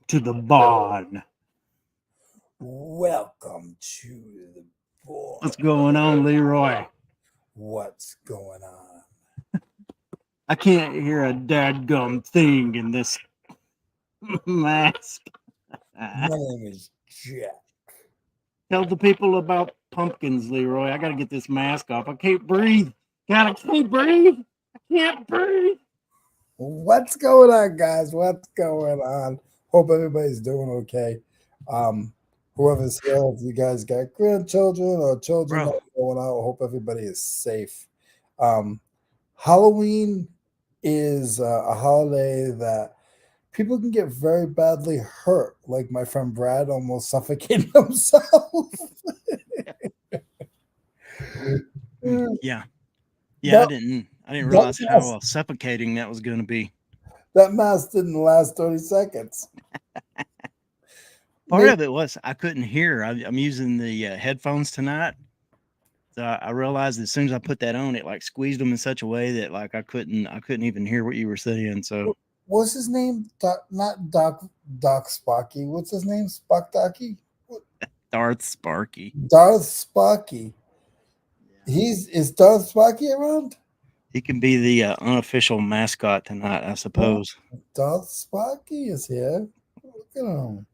to the barn. Welcome to the board. What's going on, Leroy? What's going on? I can't hear a dadgum thing in this mask. My name is Jack. Tell the people about pumpkins, Leroy. I gotta get this mask off. I can't breathe. God, I can't breathe. I can't breathe. What's going on, guys? What's going on? Hope everybody's doing okay. Whoever's here, if you guys got grandchildren or children that Bro. are going out, hope everybody is safe. Halloween is a holiday that people can get very badly hurt, like my friend Brad almost suffocated himself. Yeah. Yeah, I that, didn't that realize how mask, suffocating that was gonna be. that mask didn't last 30 seconds. Part Maybe, of it was I couldn't hear. I'm using the headphones tonight. So I realized as soon as I put that on, it like squeezed them in such a way that like I couldn't even hear what you were saying. So what's his name? Not Doc Spocky. What's his name? Spock Docky? Darth Sparky. Darth Spocky. Yeah. Is Darth Spocky around? He can be the unofficial mascot tonight, I Oh, suppose. Darth Spocky is here. Look at him.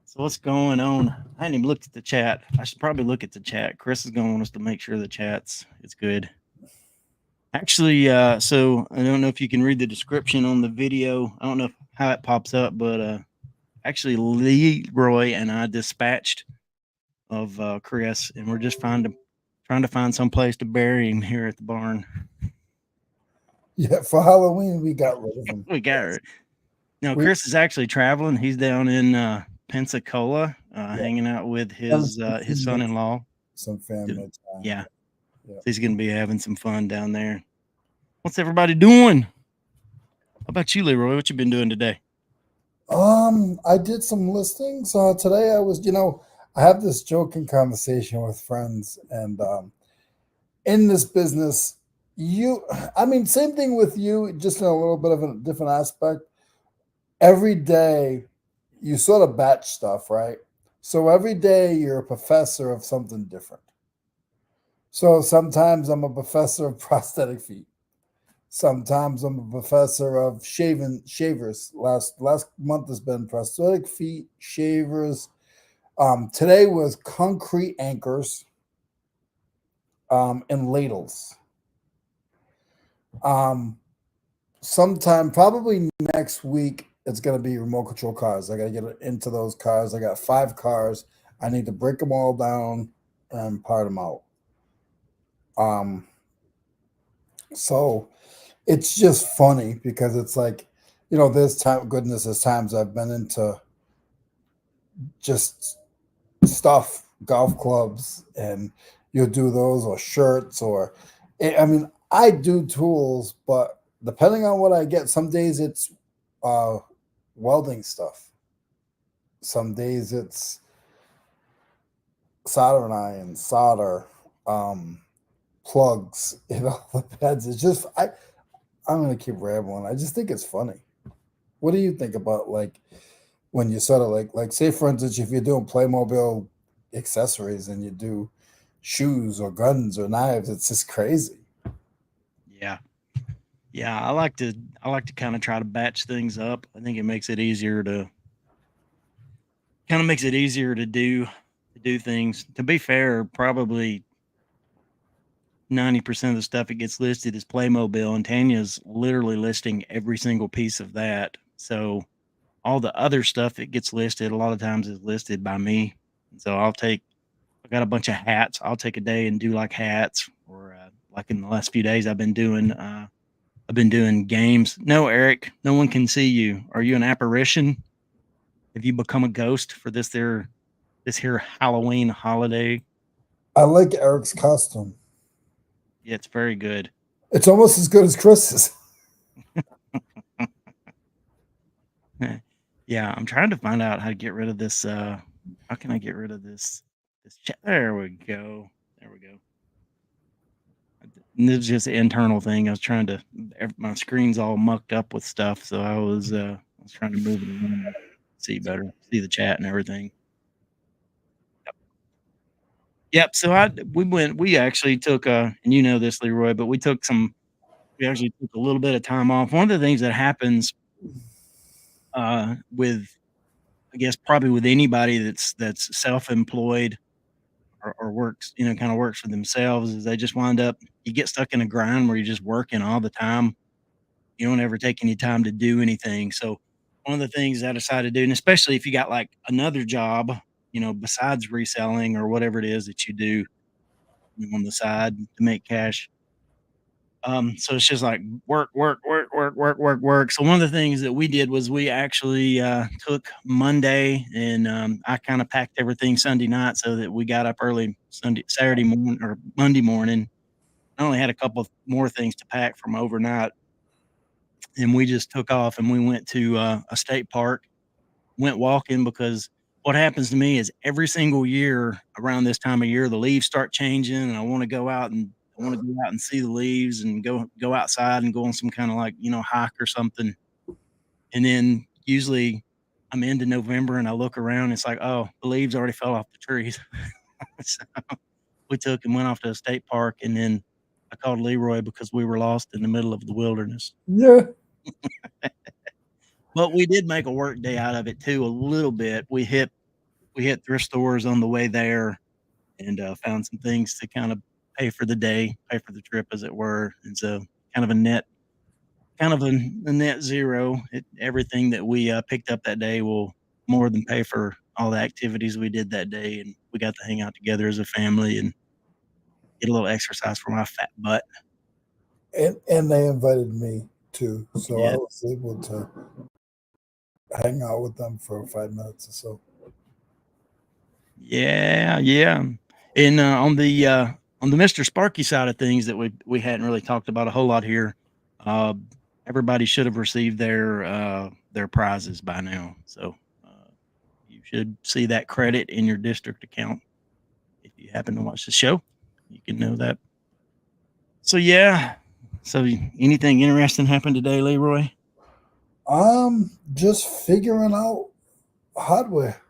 So what's going on? I hadn't even looked at the chat. I should probably look at the chat. Chris is going to want us to make sure the chat's it's good. Actually, so I don't know if you can read the description on the video. I don't know how it pops up, but actually Leroy and I dispatched of Chris, and we're just trying to find some place to bury him here at the barn. Yeah, for Halloween we got rid of him. We got her. Now We Chris is actually traveling. He's down in Pensacola, yeah, hanging out with his some son-in-law. family time. Yeah, Yeah. so he's gonna be having some fun down there. What's everybody doing? How about you, Leroy? What you been doing today? I did some listings. Today I was, I have this joking conversation with friends, and in this business, same thing with you, just in a little bit of a different aspect. Every day, you sort of batch stuff, right? So every day you're a professor of something different. So sometimes I'm a professor of prosthetic feet. Sometimes I'm a professor of shavers. Last month has been prosthetic feet, shavers. Today was concrete anchors, and ladles. Um, Sometime probably next week it's gonna be remote control cars. I gotta get into those cars. I got 5 cars. I need to break them all down and part them out. Um, so it's just funny because it's like, there's times I've been into just stuff, golf clubs, and you'll do those or shirts or, I do tools, but depending on what I get, some days it's uh, welding stuff. Some days it's soldering iron, solder, um, plugs, the pads. It's just I'm gonna keep rambling. I just think it's funny. What do you think about like when you sort of like say for instance if you're doing Playmobil accessories and you do shoes or guns or knives, it's just crazy. Yeah, yeah. I like to kind of try to batch things up. I think it makes it easier to do things. To be fair, probably 90% of the stuff that gets listed is Playmobil, and Tanya's literally listing every single piece of that. So all the other stuff that gets listed a lot of times is listed by me. And so I got a bunch of hats. I'll take a day and do like hats, or like in the last few days I've been doing games. No, Eric, no one can see you. Are you an apparition? Have you become a ghost for this here Halloween holiday? I like Eric's costume. Yeah, it's very good. It's almost as good as Chris's. Yeah, I'm trying to find out how to get rid of this. How can I get rid of this chat? There we go. There we go. And this is just an internal thing. I was my screen's all mucked up with stuff, so I was trying to move it around. see better, see the chat and everything. Yep. So we actually took, and you know this, Leroy, but we actually took a little bit of time off. One of the things that happens, with, I guess, probably with anybody that's self-employed or works, kind of works for themselves, is they just wind up, you get stuck in a grind where you're just working all the time. You don't ever take any time to do anything. So one of the things I decided to do, and especially if you got like another job, besides reselling or whatever it is that you do on the side to make cash. So it's just like work, work, work, work, work, work, work. So one of the things that we did was we actually took Monday, and I kind of packed everything Sunday night so that we got up early Saturday morning or Monday morning. I only had a couple of more things to pack from overnight, and we just took off and we went to a state park, went walking, because what happens to me is every single year around this time of year, the leaves start changing, and I want to go out and see the leaves and go outside and go on some kind of like, hike or something. And then usually I'm into November and I look around, it's like, oh, the leaves already fell off the trees. So we took and went off to a state park, and then I called Leroy because we were lost in the middle of the wilderness. Yeah. But we did make a work day out of it too, a little bit. We hit thrift stores on the way there, and found some things to kind of pay for the day, pay for the trip, as it were. And so, kind of a net, kind of a net zero. Everything that we picked up that day will more than pay for all the activities we did that day, and we got to hang out together as a family and get a little exercise for my fat butt. And they invited me too, We so I did. was able to hang out with them for 5 minutes or so. Yeah, yeah. And on the Mr. Sparky side of things that we hadn't really talked about a whole lot here, uh, everybody should have received their prizes by now. So you should see that credit in your district account if you happen to watch the show. You can know that. So yeah. So anything interesting happened today, Leroy? Just figuring out hardware.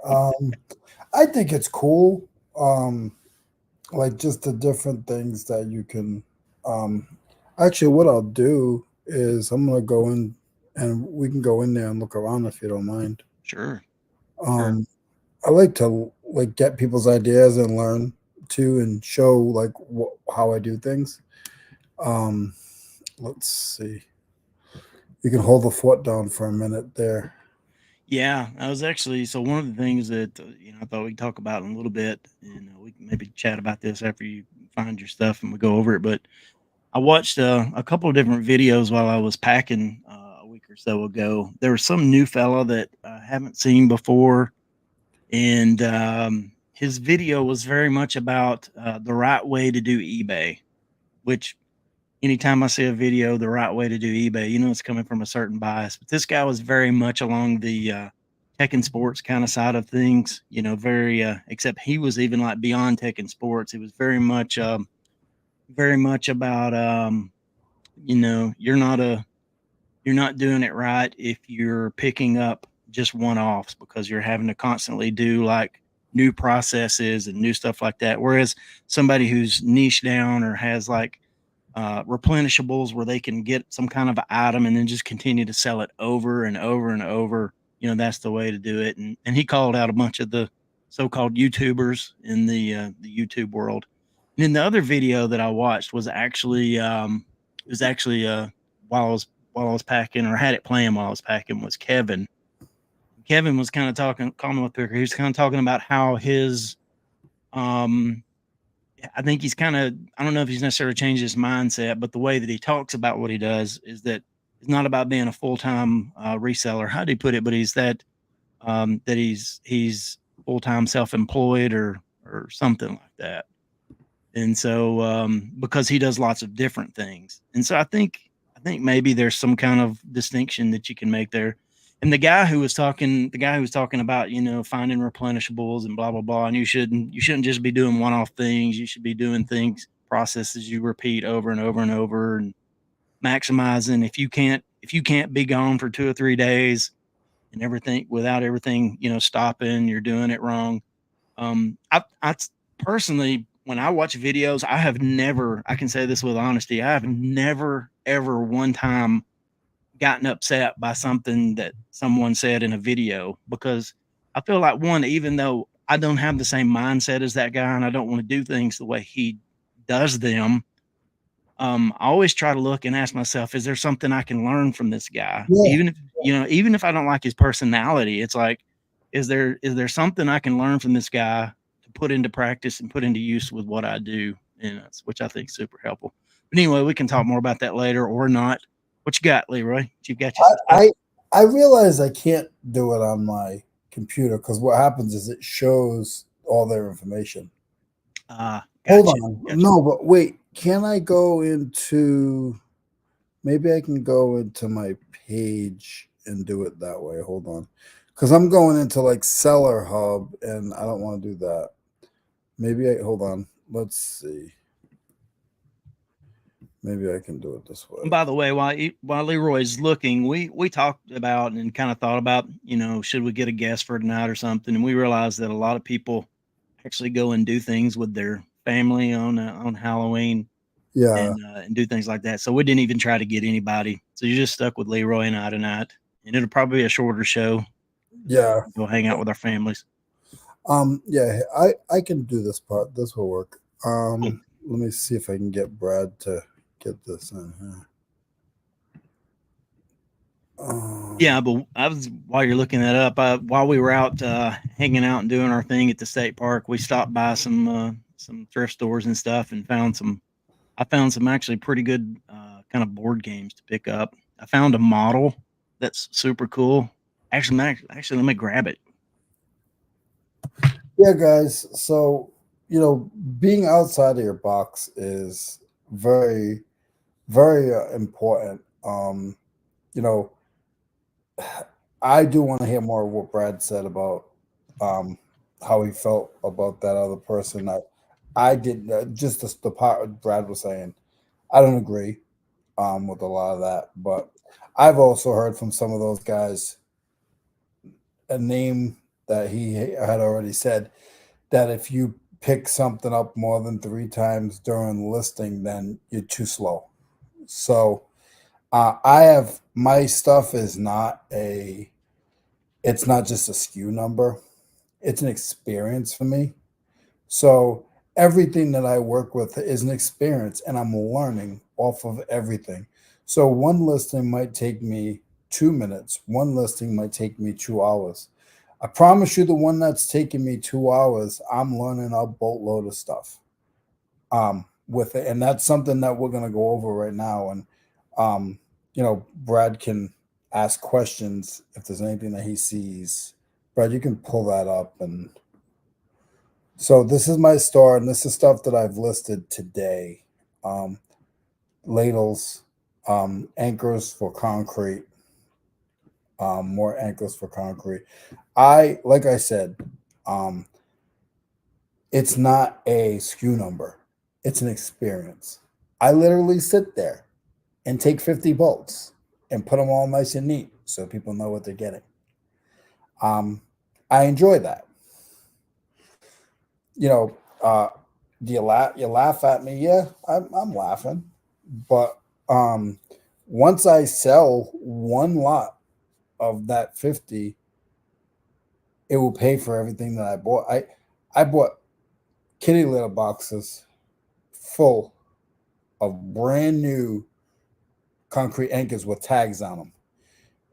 Um, I think it's cool. Like just the different things that you can. Um, Actually, what I'll do is I'm gonna go in and we can go in there and look around if you don't mind. Sure. Sure. Um, I like to like get people's ideas and learn too, and show like how I do things. Um, let's see. You can hold the fort down for a minute there. Yeah, I was actually, so one of the things that I thought we'd talk about in a little bit, and we can maybe chat about this after you find your stuff and we go over it. But I watched a couple of different videos while I was packing a week or so ago. There was some new fella that I haven't seen before, and his video was very much about the right way to do eBay. Which anytime I see a video, the right way to do eBay, it's coming from a certain bias. But this guy was very much along the tech and sports kind of side of things. Very except he was even like beyond tech and sports. It was very much about you're not doing it right if you're picking up just one offs, because you're having to constantly do like new processes and new stuff like that. Whereas somebody who's niche down or has like replenishables where they can get some kind of item and then just continue to sell it over and over and over, that's the way to do it. And he called out a bunch of the so-called YouTubers in the YouTube world. And then the other video that I watched was actually while I was packing, or had it playing while I was packing, was Kevin. Kevin was kind of talking, Commonwealth Picker. He was kind of talking about how his, um, I think he's kind of, I don't know if he's necessarily changed his mindset, but the way that he talks about what he does is that it's not about being a full time reseller. How do he put it? But he's that he's full time self employed or something like that. And so because he does lots of different things, and so I think maybe there's some kind of distinction that you can make there. And the guy who was talking about finding replenishables and blah blah blah, and you shouldn't just be doing one off things. You should be doing things, processes you repeat over and over and over, and maximizing. If you can't be gone for 2 or 3 days and everything without everything, stopping, you're doing it wrong. I personally, when I watch videos, I have never, I can say this with honesty, I have never, ever one time gotten upset by something that someone said in a video because I feel like one, even though I don't have the same mindset as that guy and I don't want to do things the way he does them, I always try to look and ask myself, is there something I can learn from this guy? Yeah, Even if I don't like his personality, it's like, is there something I can learn from this guy to put into practice and put into use with what I do? And which I think is super helpful. But anyway, we can talk more about that later or not. What you got, Leroy? You've got you I some stuff. I, I realize I can't do it on my computer because what happens is it shows all their information. Hold Gotcha. on, Gotcha. no, but wait, can I go into? Maybe I can go into my page and do it that way. Hold on, because I'm going into like Seller Hub, and I don't want to do that. Maybe I hold on. Let's see. Maybe I can do it this And way. by the way, while Leroy's looking, we talked about and kind of thought about, should we get a guest for tonight or something? And we realized that a lot of people actually go and do things with their family on Halloween Yeah, and do things like that. So we didn't even try to get anybody. So you just stuck with Leroy and I tonight, and it'll probably be a shorter show. So we yeah. can go hang out with our families. Yeah, I can do this part. This will work. Cool. Let me see if I can get Brad to get this in here. Yeah, but I was while you're looking that up, while we were out hanging out and doing our thing at the state park, we stopped by some thrift stores and stuff and found some. I found some actually pretty good kind of board games to pick up. I found a model that's super cool. Actually, let me grab it. Yeah, guys. So, being outside of your box is very, very important. You know, I do want to hear more of what Brad said about um, how he felt about that other person. I did just the part Brad was saying. I don't agree with a lot of that, but I've also heard from some of those guys a name that he had already said that if you pick something up more than three times during the listing, then you're too slow. So I have my stuff is not a it's not just a SKU number. It's an experience for me. So everything that I work with is an experience and I'm learning off of everything. So one listing might take me 2 minutes, one listing might take me 2 hours. I promise you, the one that's taking me 2 hours, I'm learning a boatload of stuff with it. And that's something that we're going to go over right now. And, Brad can ask questions if there's anything that he sees. Brad, you can pull that up and so this is my store, and this is stuff that I've listed today. Um, Ladles, anchors for concrete, more anchors for concrete. Like I said, um, it's not a SKU number; it's an experience. I literally sit there and take 50 bolts and put them all nice and neat so people know what they're getting. Um, I enjoy that. You know, do you laugh? You laugh at me? Yeah, I'm laughing. But um, once I sell one lot of that 50, it will pay for everything that I bought. I bought kitty litter boxes full of brand new concrete anchors with tags on them,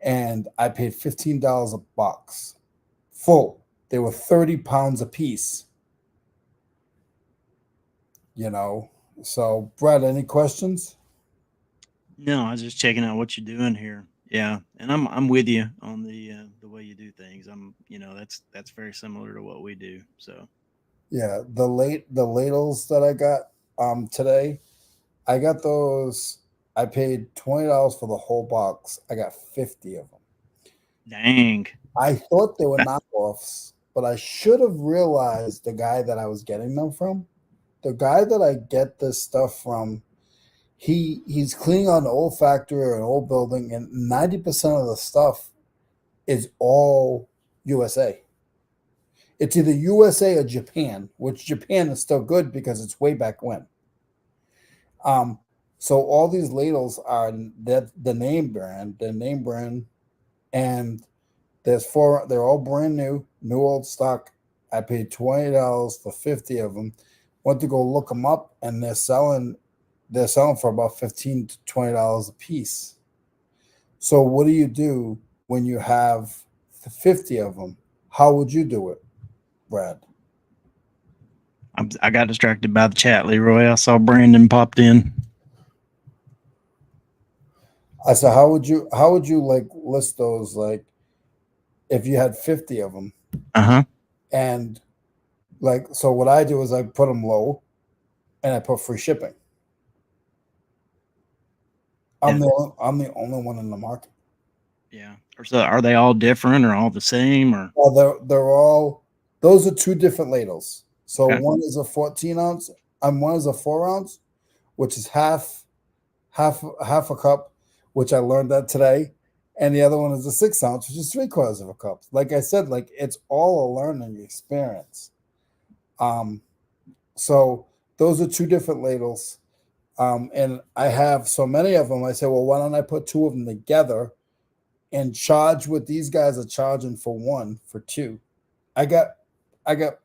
and I paid $15 a box, full. They were 30 pounds a piece. You know. So, Brad, any questions? No, I was just checking out what you're doing here. Yeah, and I'm with you on the way you do things. That's very similar to what we do. So Yeah, the ladles that I got today, I got those. I paid $20 for the whole box. I got 50 of them. dang. I thought they were knockoffs, but I should have realized the guy that I was getting them from. The guy that I get this stuff from, he's cleaning on an old factory or an old building, and 90% of the stuff is all USA. It's either USA or Japan, which Japan is still good because it's way back when. Um, so all these ladles are the name brand, and there's four. They're all brand new, new old stock. I paid $20 for 50 of them. Went to go look them up, and they're selling for about $15 to $20 a piece. So what do you do when you have 50 of them? How would you do it, Brad? I got distracted by the chat, Leroy. I saw Brandon popped in. I said, how would you like list those, like if you had 50 of them? Uh-huh. And like, so what I do is I put them low and I put free shipping. Yeah. I'm the only one in the market. Yeah. Or so are they all different or all the same or Well, they're all, those are two different ladles. So okay. one is a 14 ounce, and one is a 4 ounce, which is half a cup, which I learned that today, and the other one is a 6 ounce, which is 3/4 of a cup. Like I said, like it's all a learning experience. Um, so those are two different ladles. And I have so many of them. I say, well, why don't I put two of them together and charge what these guys are charging for one for two? I got I got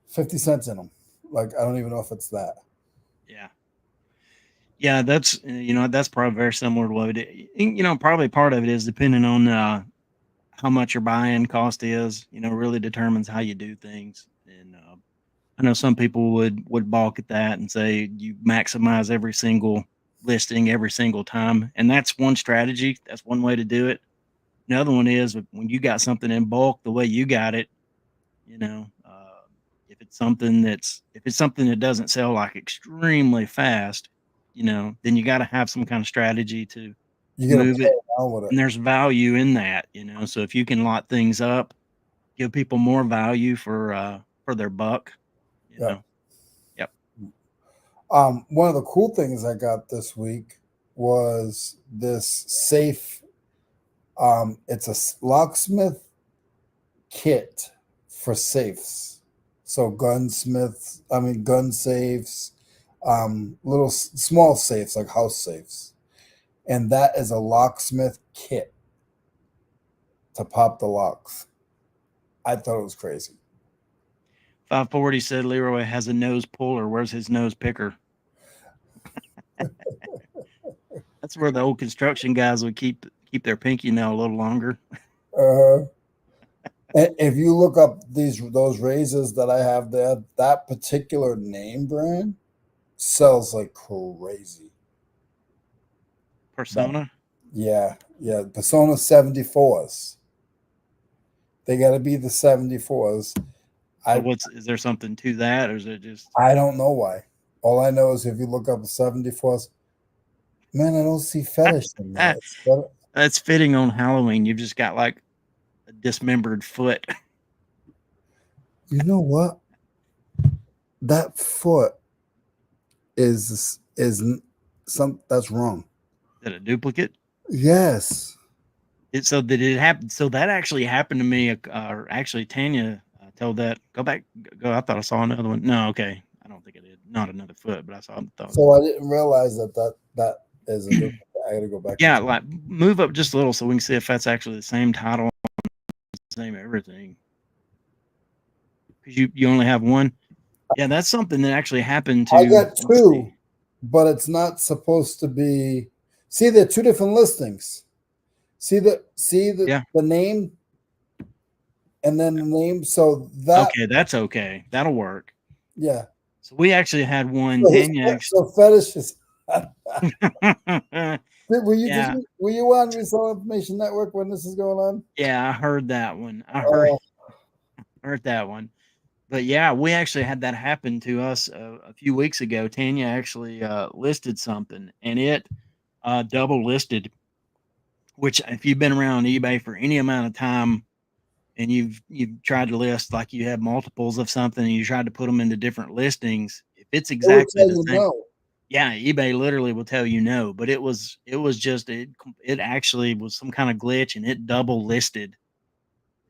50 cents in them. Like I don't even know if it's that. Yeah. Yeah, that's that's probably very similar to what it. Probably part of it is depending on how much your buy-in cost is. Really determines how you do things. And I know some people would balk at that and say you maximize every single listing every single time, and that's one strategy. That's one way to do it. Another one is when you got something in bulk, the way you got it. You know, if it's something that doesn't sell like extremely fast, then you got to have some kind of strategy to You got to move play it, around with it. and there's value in that. So if you can lot things up, give people more value for their buck. You Yeah. know, yep. One of the cool things I got this week was this safe. It's a locksmith kit for safes. So gunsmiths, I mean gun safes, little small safes like house safes, and that is a locksmith kit to pop the locks. I thought it was crazy. 540 said Leroy has a nose puller. Where's his nose picker? That's where the old construction guys would keep their pinky nail a little longer. Uh, and if you look up those razors that I have there, that particular name brand sells like crazy. Persona. Yeah, yeah. Persona 74s. They got to be the 74s. So I is there something to that, or is it just I don't know why. All I know is if you look up the 74s, man, I don't see fetish in that. that's fitting on Halloween? You've just got like a dismembered foot. You know what? That foot is some that's wrong. Is it a duplicate? Yes. So did it happen? So that actually happened to me. Or actually, Tanya told that. Go back. Go. I thought I saw another one. No, okay. I don't think I did. Not another foot, but I thought. So I didn't realize that is a duplicate. I got to go back. Yeah, like move up just a little so we can see if that's actually the same title, same everything. Because you only have one. Yeah, that's something that actually happened to. I got two, but it's not supposed to be. See, they're two different listings. See Yeah. the name, and then the name. So that Okay, that's okay. That'll work. yeah. So we actually had one. So, Tanya. so fetishes. Yeah, Were you on Resell Information Network when this is going on? yeah, I heard that one. I Oh, heard that one. But yeah, we actually had that happen to us a few weeks ago. Tanya actually listed something, and it double listed. Which, if you've been around eBay for any amount of time, and you've tried to list like you have multiples of something, and you tried to put them into different listings, if it's it would exactly tell the you same, no. Yeah, eBay literally will tell you no, but it was just it actually was some kind of glitch and it double listed.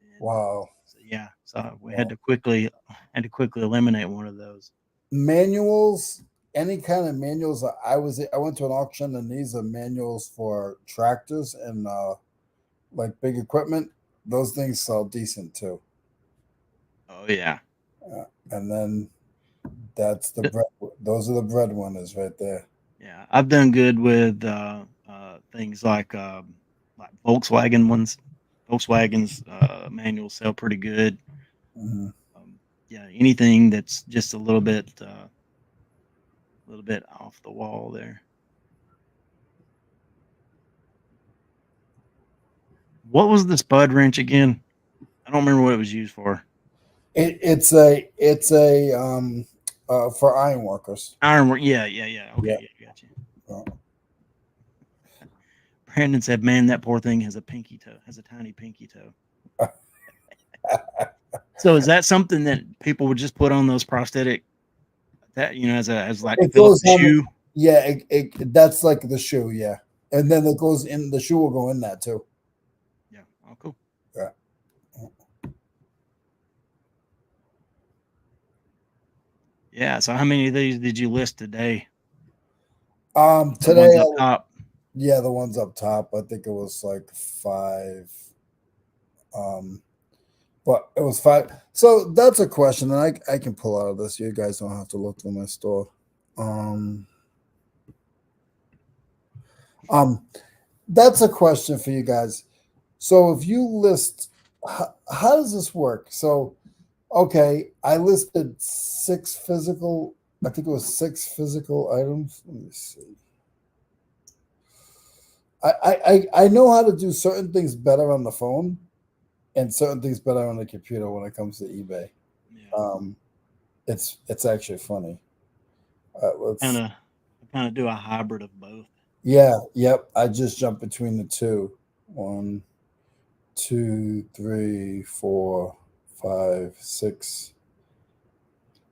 And Wow. so, yeah, so we Wow. had to quickly eliminate one of those. Manuals, any kind of manuals. I went to an auction and these are manuals for tractors and like big equipment. Those things sell decent too. Oh yeah. And then that's the bread. Those are the breadwinners right there. Yeah, I've done good with things like Volkswagen ones. Volkswagen's manuals sell pretty good. Mhm. Yeah, anything that's just a little bit off the wall there. What was the spud wrench again? I don't remember what it was used for. It's a for iron workers. Iron. Yeah, yeah, yeah. Yeah. Okay, yeah, got you. Uh, Brandon said, "Man, that poor thing has a pinky toe. Has a tiny pinky toe." So is that something that people would just put on those prosthetic that as like It fill up goes the on. shoe? Yeah, that's like the shoe. Yeah, and then it goes in. The shoe will go in that too. Yeah. Oh, cool. Yeah. Yeah. So how many of these did you list today? The Today, ones up top. yeah, the ones up top. I think it was like five. Um, but it was five. So that's a question, and I can pull out of this. You guys don't have to look through my store. Um, um, that's a question for you guys. So if you list, how does this work? So okay, I listed six physical. I think it was six physical items. Let me see. I know how to do certain things better on the phone and certain things better on the computer when it comes to eBay. Yeah. Um, it's actually funny. Kind Let's of kind of do a hybrid of both. Yeah, yep. I just jumped between the two. One, two, three, four, five, six.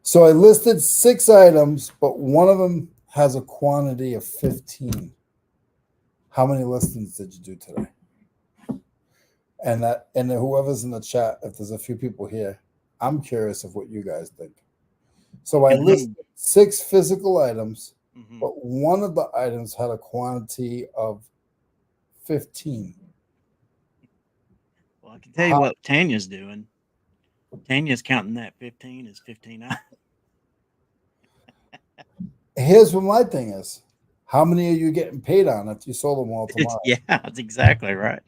So I listed six items, but one of them has a quantity of 15. How many listings did you do today? And whoever's in the chat, if there's a few people here, I'm curious of what you guys think. So I And listed six physical items, mhm. but one of the items had a quantity of 15. Well, I can tell you How, what Tanya's doing. Tanya's counting that 15 as 15. here's what my thing is. How many are you getting paid on if you sold them all tomorrow? Yeah, that's exactly right.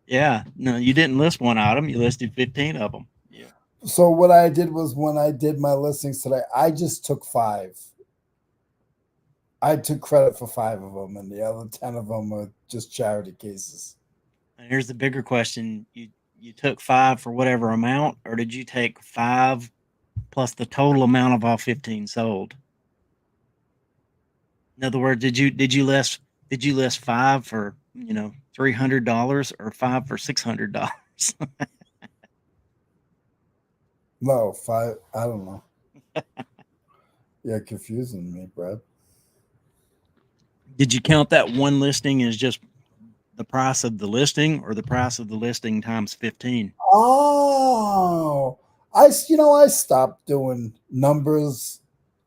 Yeah. No, you didn't list one item. You listed 15 of them. Yeah. So what I did was when I did my listings today, I just took five. I took credit for five of them, and the other 10 of them are just charity cases. And here's the bigger question: you took five for whatever amount, or did you take five plus the total amount of all 15 sold? In other words, did you list five for $300 or five for $600? No, five. I don't know. You're confusing me, Brad. Did you count that one listing as just the price of the listing or the price of the listing times 15? Oh, I stopped doing numbers.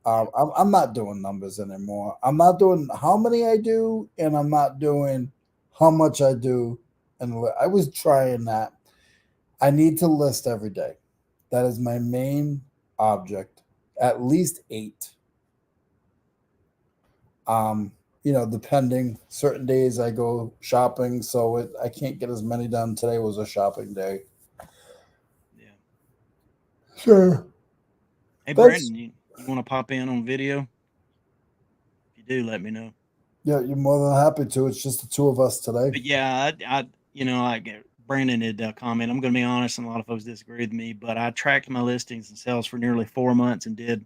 Yeah. I'm not doing numbers anymore. I'm not doing how many I do, and I'm not doing how much I do. And I was trying that. I need to list every day. That is my main object. At least eight. Um, depending certain days I go shopping, so I can't get as many done. Today was a shopping day. Yeah. Sure. Hey, Thanks. Brandon, you want to pop in on video? If you do, let me know. Yeah, you're more than happy to. It's just the two of us today. But yeah, like Brandon had comment. I'm going to be honest, and a lot of folks disagree with me, but I tracked my listings and sales for nearly 4 months and did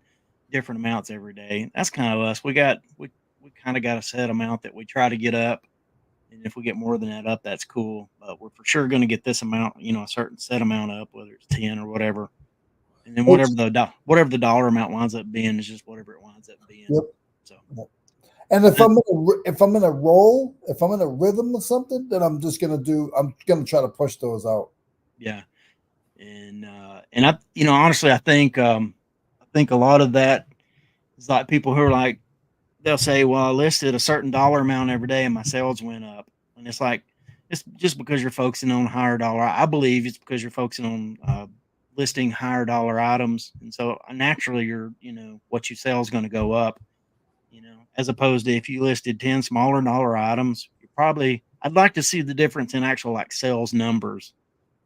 different amounts every day. That's kind of us. We kind of got a set amount that we try to get up, and if we get more than that up, that's cool. But we're for sure going to get this amount, a certain set amount up, whether it's 10 or whatever, and then It's, whatever the dollar amount winds up being is just whatever it winds up being. yep. So, And if uh, if I'm in a roll, if I'm in a rhythm of something, then I'm gonna try to push those out. yeah. And I, honestly, I think a lot of that is like people who are like, they'll say, well, I listed a certain dollar amount every day and my sales went up. And it's like, it's just because you're focusing on higher dollar. I believe it's because you're focusing on listing higher dollar items. And so naturally what you sell is going to go up, as opposed to if you listed 10 smaller dollar items, you probably, I'd like to see the difference in actual like sales numbers,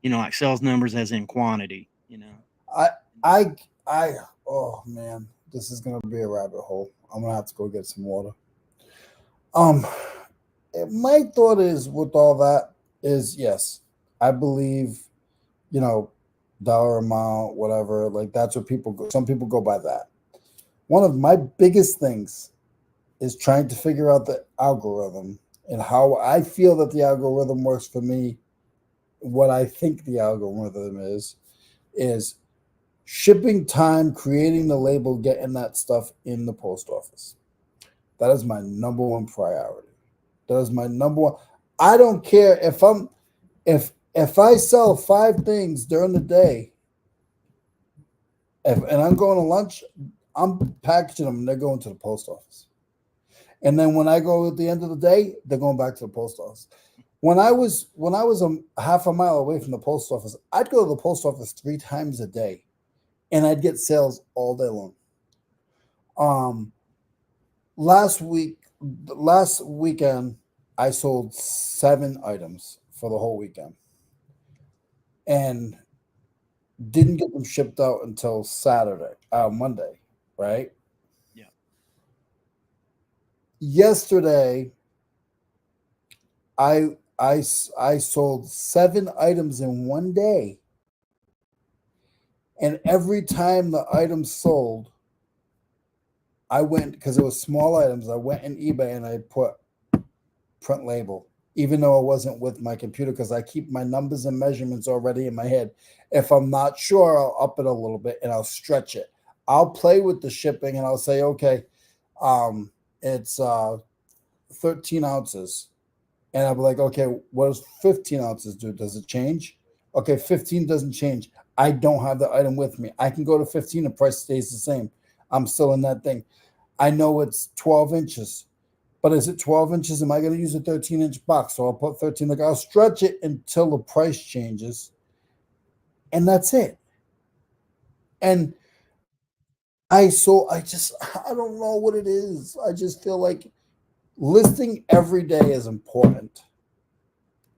like sales numbers as in quantity. I I I oh man, this is gonna be a rabbit hole. I'm gonna have to go get some water. Um, my thought is with all that is yes, I believe you know dollar amount, whatever. Like that's what people go. Some people go by that. One of my biggest things is trying to figure out the algorithm and how I feel that the algorithm works for me. What I think the algorithm is shipping time, creating the label, getting that stuff in the post office. That is my number one priority. That is my number one. I don't care if I sell 5 things during the day, and I'm going to lunch, I'm packaging them and they're going to the post office. And then when I go at the end of the day, they're going back to the post office. When I was a half a mile away from the post office, I'd go to the post office 3 times a day, and I'd get sales all day long. Um, last week, last weekend, I sold 7 items for the whole weekend, and didn't get them shipped out until Monday, right? Yeah. Yesterday, I sold 7 items in one day, and every time the item sold, I went because it was small items. I went in eBay and I put print label, even though I wasn't with my computer because I keep my numbers and measurements already in my head. If I'm not sure, I'll up it a little bit and I'll stretch it. I'll play with the shipping and I'll say, okay, it's 13 ounces. And I'll be like, okay, what does 15 ounces do? Does it change? Okay, 15 doesn't change. I don't have the item with me. I can go to 15, the price stays the same. I'm still in that thing. I know it's 12 inches, but is it 12 inches? Am I going to use a 13-inch box? So I'll put 13. Like I'll stretch it until the price changes, and that's it. And I don't know what it is. I just feel like listing every day is important.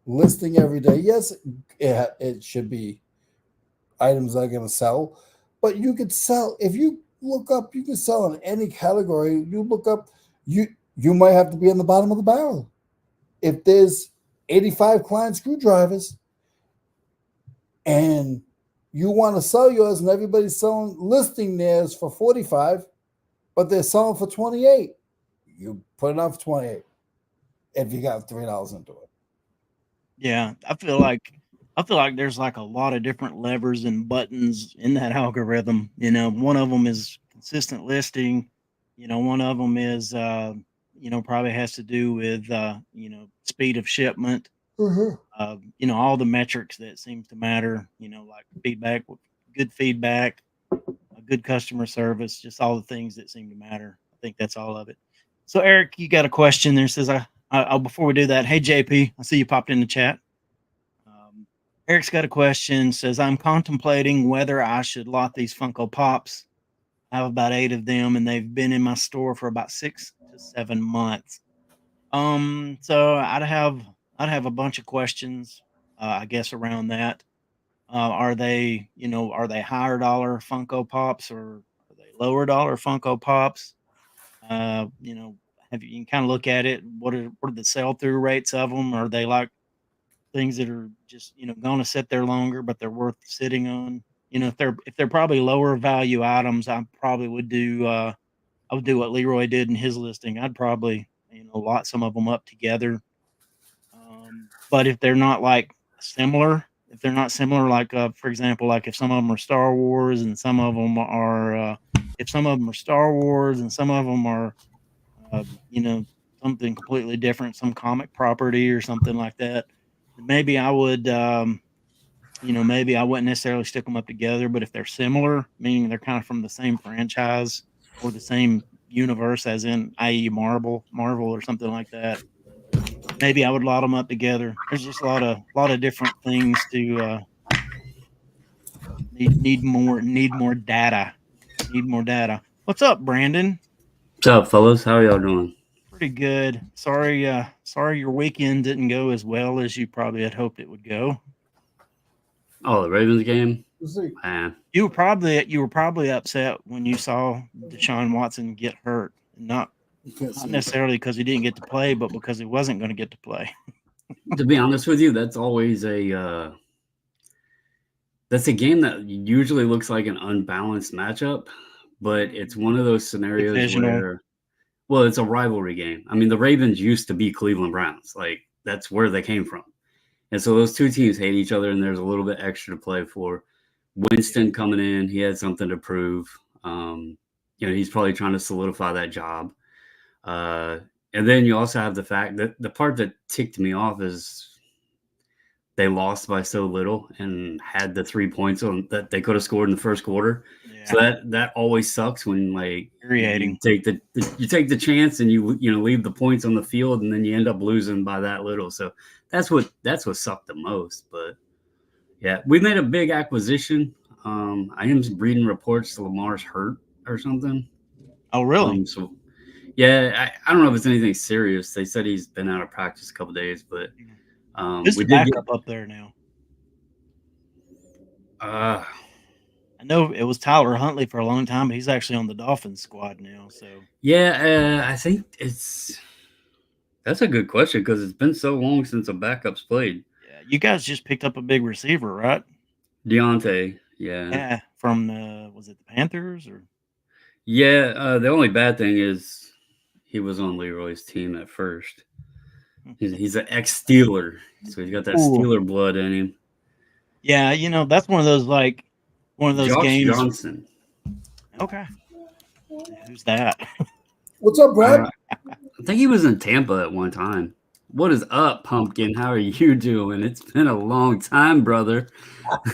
Listing every day, yes, it should be items that are going to sell, but you could sell if you look up. You can sell in any category. You look up. You you might have to be on the bottom of the barrel. If there's 85 client screwdrivers and you want to sell yours and everybody's selling listing theirs for 45, but they're selling for 28, you put it on for 28 if you got $3 into it. Yeah, I feel like there's like a lot of different levers and buttons in that algorithm. One of them is consistent listing. One of them is probably has to do with speed of shipment. Mhm. All the metrics that seems to matter. Like good feedback, a good customer service, just all the things that seem to matter. I think that's all of it. So Eric, you got a question there? Says before we do that, hey JP, I see you popped in the chat. Um, Eric's got a question. Says I'm contemplating whether I should lot these Funko Pops. I have about 8 of them, and they've been in my store for about 6 to 7 months. So I'd have a bunch of questions, I guess, around that. Are they higher dollar Funko Pops or are they lower dollar Funko Pops? Uh, you know, you can kind of look at it. What are the sell through rates of them? Are they like things that are just going to sit there longer, but they're worth sitting on? If they're probably lower value items, I would do what Leroy did in his listing. I'd probably lot some of them up together. But if they're not similar, like for example, like if some of them are Star Wars and some of them are, if some of them are Star Wars and some of them are you know, something completely different, some comic property or something like that, maybe I would, maybe I wouldn't necessarily stick them up together, but if they're similar, meaning they're kind of from the same franchise or the same universe, as in, i.e., Marvel or something like that, maybe I would lot them up together. There's just a lot of different things to need more data. Need more data. What's up, Brandon? What's up, fellas? How are y'all doing? Pretty good. Sorry your weekend didn't go as well as you probably had hoped it would go. Oh, the Ravens game? We'll see. Man. You were probably upset when you saw Deshaun Watson get hurt. Not You can't not see. necessarily because he didn't get to play, but because he wasn't going to get to play. To be honest with you, that's always that's a game that usually looks like an unbalanced matchup, but it's one of those scenarios Divisional. where, well, it's a rivalry game. I mean, the Ravens used to be Cleveland Browns. Like, that's where they came from. And so those two teams hate each other, and there's a little bit extra to play for. Winston coming in, he had something to prove. He's probably trying to solidify that job. And then you also have the fact that the part that ticked me off is they lost by so little and had the 3 points on that they could have scored in the first quarter. Yeah. So that always sucks when, like, Infuriating. you take the chance and you leave the points on the field and then you end up losing by that little. So that's what sucked the most. But yeah, we made a big acquisition. I am reading reports that Lamar's hurt or something. Oh, really? So yeah, I don't know if it's anything serious. They said he's been out of practice a couple days, but Who's we the did backup up there now? get. I know it was Tyler Huntley for a long time, but he's actually on the Dolphins squad now. So Yeah, I think that's a good question because it's been so long since a backup's played. yeah, you guys just picked up a big receiver, right? Deontay, yeah. Yeah, from was it the Panthers or? Yeah, the only bad thing is he was on Leroy's team at first. He's an ex-Steeler, so he's got that Ooh. Steeler blood in him. Yeah, that's one of those Josh games. Johnson. Okay, who's that? What's up, Brad? I think he was in Tampa at one time. What is up, Pumpkin? How are you doing? It's been a long time, brother.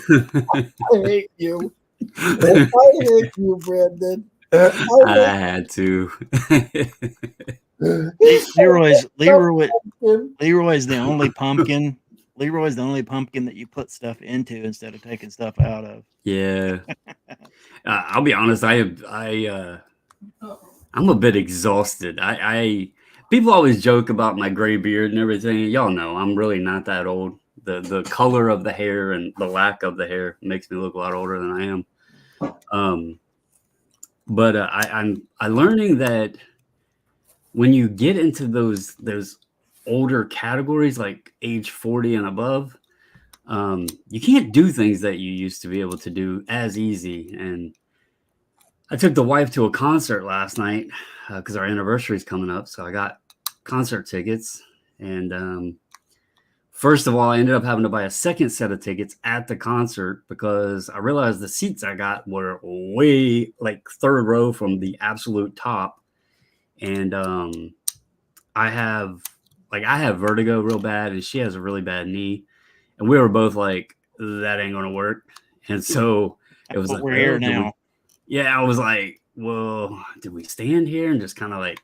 I hate you. I hate you, Brandon. I had to. Leroy's Pumpkin. the only pumpkin. Leroy's the only pumpkin that you put stuff into instead of taking stuff out of. Yeah. I'll be honest. I'm a bit exhausted. People always joke about my gray beard and everything. Y'all know I'm really not that old. The color of the hair and the lack of the hair makes me look a lot older than I am. But I'm learning that when you get into those older categories, like age 40 and above, you can't do things that you used to be able to do as easy. And I took the wife to a concert last night because our anniversary is coming up. So I got concert tickets. And first of all, I ended up having to buy a second set of tickets at the concert because I realized the seats I got were way like third row from the absolute top. And I have vertigo real bad and she has a really bad knee. And we were both like, that ain't going to work. And so it was like, we're here now. I was like, well, did we stand here and just kind of like,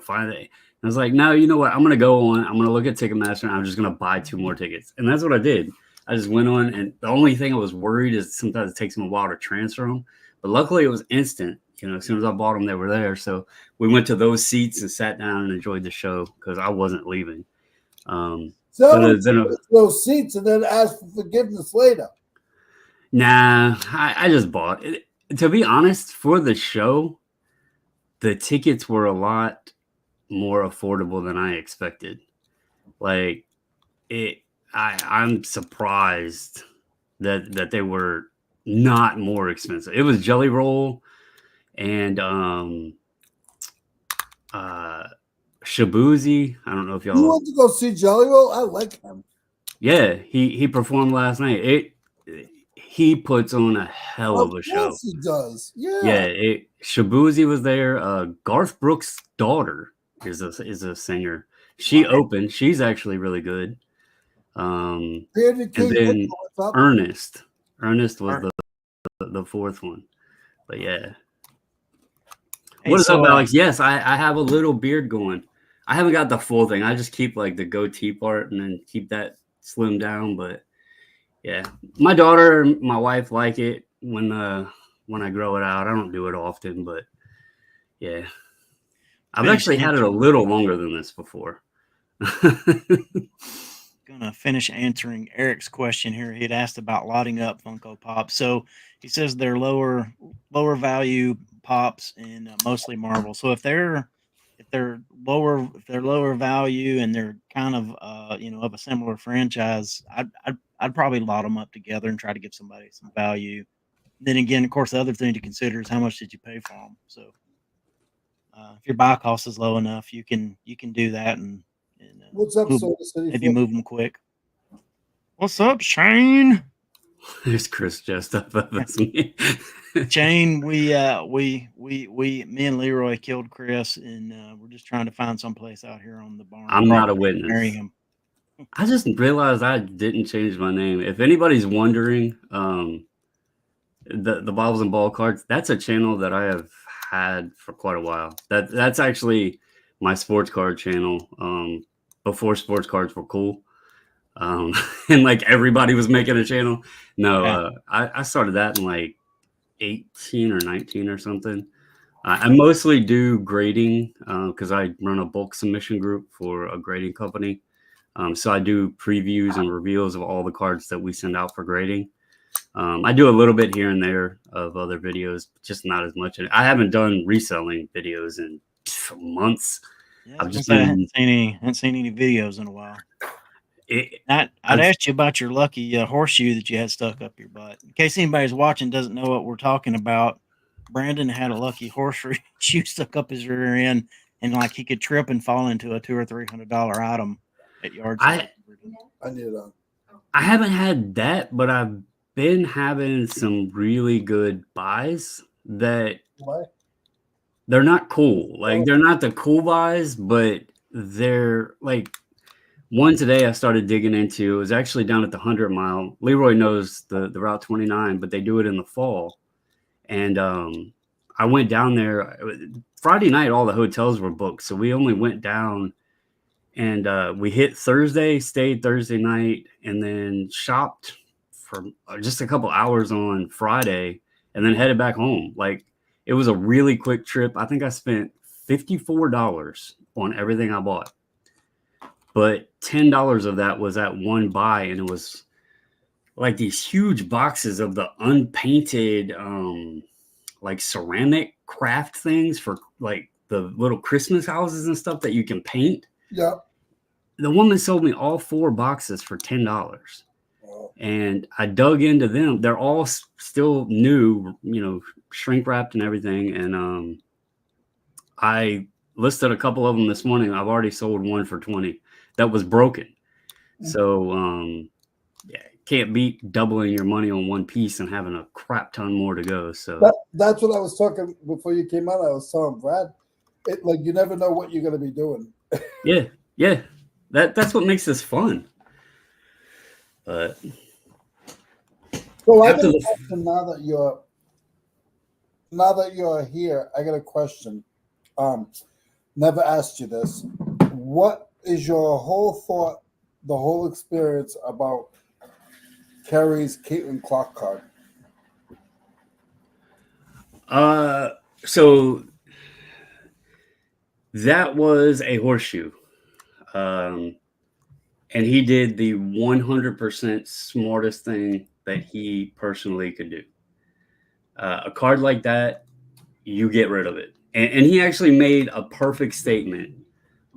find it? I was like, no, you know what? I'm going to go on. I'm going to look at Ticketmaster and I'm just going to buy 2 more tickets. And that's what I did. I just went on. And the only thing I was worried is sometimes it takes them a while to transfer them. But luckily it was instant. As soon as I bought them, they were there. So we went to those seats and sat down and enjoyed the show because I wasn't leaving. Those seats and then ask for forgiveness later. Nah, I just bought it. To be honest, for the show, the tickets were a lot more affordable than I expected. Like I'm surprised that they were not more expensive. It was Jelly Roll and Shabuzi. I don't know if y'all. You want to go see Jelly Roll? I like him. Yeah, he performed last night. he puts on a hell of a show. Course he does. Yeah. Yeah, Shabuzi was there. Garth Brooks' daughter is a singer. She opened. She's actually really good. Bearded And King, then what's up? Ernest was the fourth one. But yeah. Hey, What is so, up, Alex? Yes, I have a little beard going. I haven't got the full thing. I just keep like the goatee part and then keep that slimmed down. But yeah, my daughter and my wife like it when I grow it out. I don't do it often, but yeah. I've actually had it a little longer than this before. Gonna finish answering Eric's question here. He'd asked about lotting up Funko Pops. So he says they're lower value pops and mostly Marvel. So if they're lower value and they're kind of of a similar franchise, I'd probably lot them up together and try to give somebody some value. Then again, of course, the other thing to consider is how much did you pay for them. So if your buy cost is low enough, you can do that and What's up, Soda City? maybe move them quick. What's up, Shane? There's Chris just up with me. Shane, me and Leroy killed Chris, and we're just trying to find some place out here on the barn. I'm not a witness. Marry him. I just realized I didn't change my name. If anybody's wondering, the Bottles and Ball Cards, that's a channel that I have had for quite a while. That's actually my sports card channel. Before sports cards were cool. And like everybody was making a channel. No, I started that in like 18 or 19 or something. I mostly do grading because I run a bulk submission group for a grading company. So I do previews and reveals of all the cards that we send out for grading. I do a little bit here and there of other videos, just not as much. I haven't done reselling videos in months. Yeah, I haven't seen any videos in a while. I'd asked you about your lucky horseshoe that you had stuck up your butt. In case anybody's watching doesn't know what we're talking about, Brandon had a lucky horseshoe stuck up his rear end, and like he could trip and fall into a $200 or $300 item at yard sale. I need it on. I haven't had that, but I've been having some really good buys that they're not cool. Like they're not the cool buys, but they're like one today I started digging into. It was actually down at the 100 mile. Leroy knows the Route 29, but they do it in the fall. And I went down there Friday night. All the hotels were booked, so we only went down and we hit Thursday, stayed Thursday night, and then shopped for just a couple hours on Friday, and then headed back home. Like it was a really quick trip. I think I spent $54 on everything I bought, but $10 of that was at one buy, and it was like these huge boxes of the unpainted like ceramic craft things for like the little Christmas houses and stuff that you can paint. Yeah. The woman sold me all 4 boxes for $10. And I dug into them. They're all still new, shrink wrapped and everything. And I listed a couple of them this morning. I've already sold one for 20 that was broken. So yeah, can't beat doubling your money on one piece and having a crap ton more to go. So that's what I was talking before you came out. I was telling Brad, like you never know what you're going to be doing. yeah. That's what makes this fun. But so I got a question now that you're here. I got a question. Never asked you this. What is your whole thought, the whole experience about Kerry's Caitlin Clark card? So that was a horseshoe. And he did the 100% smartest thing that he personally could do. A card like that, you get rid of it. And he actually made a perfect statement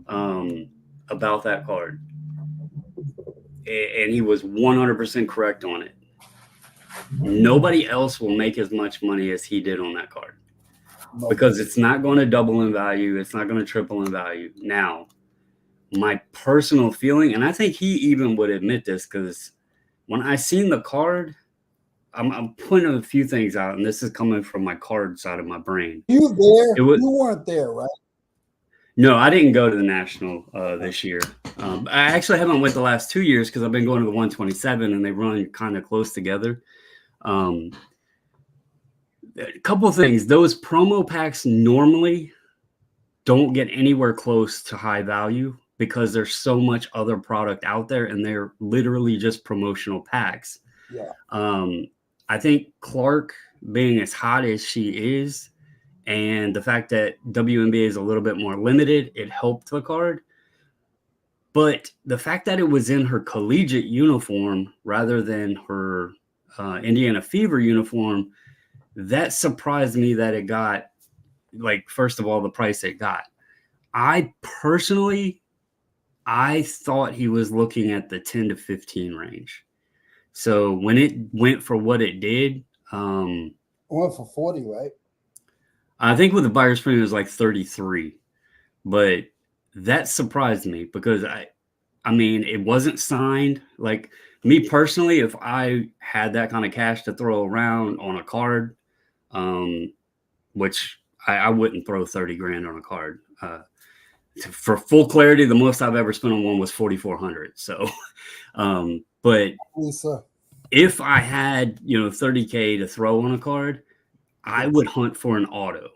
about that card. And he was 100% correct on it. Nobody else will make as much money as he did on that card. Because it's not going to double in value. It's not going to triple in value. Now, my personal feeling, and I think he even would admit this, because when I seen the card, I'm putting a few things out, and this is coming from my card side of my brain. You there? You weren't there, right? No, I didn't go to the National this year. I actually haven't went the last 2 years because I've been going to the 127, and they run kind of close together. A couple of things. Those promo packs normally don't get anywhere close to high value because there's so much other product out there, and they're literally just promotional packs. Yeah. I think Clark, being as hot as she is, and the fact that WNBA is a little bit more limited, it helped the card. But the fact that it was in her collegiate uniform rather than her Indiana Fever uniform, that surprised me that it got, like, first of all, the price it got. I thought he was looking at the 10 to 15 range. So when it went for what it did, it went for 40, right? I think with the buyer's premium it was like 33, but that surprised me because I mean, it wasn't signed. Like, me personally, if I had that kind of cash to throw around on a card, which I wouldn't throw 30 grand on a card. For full clarity, the most I've ever spent on one was 4,400. So, but Lisa, if I had, 30K to throw on a card, I would hunt for an auto,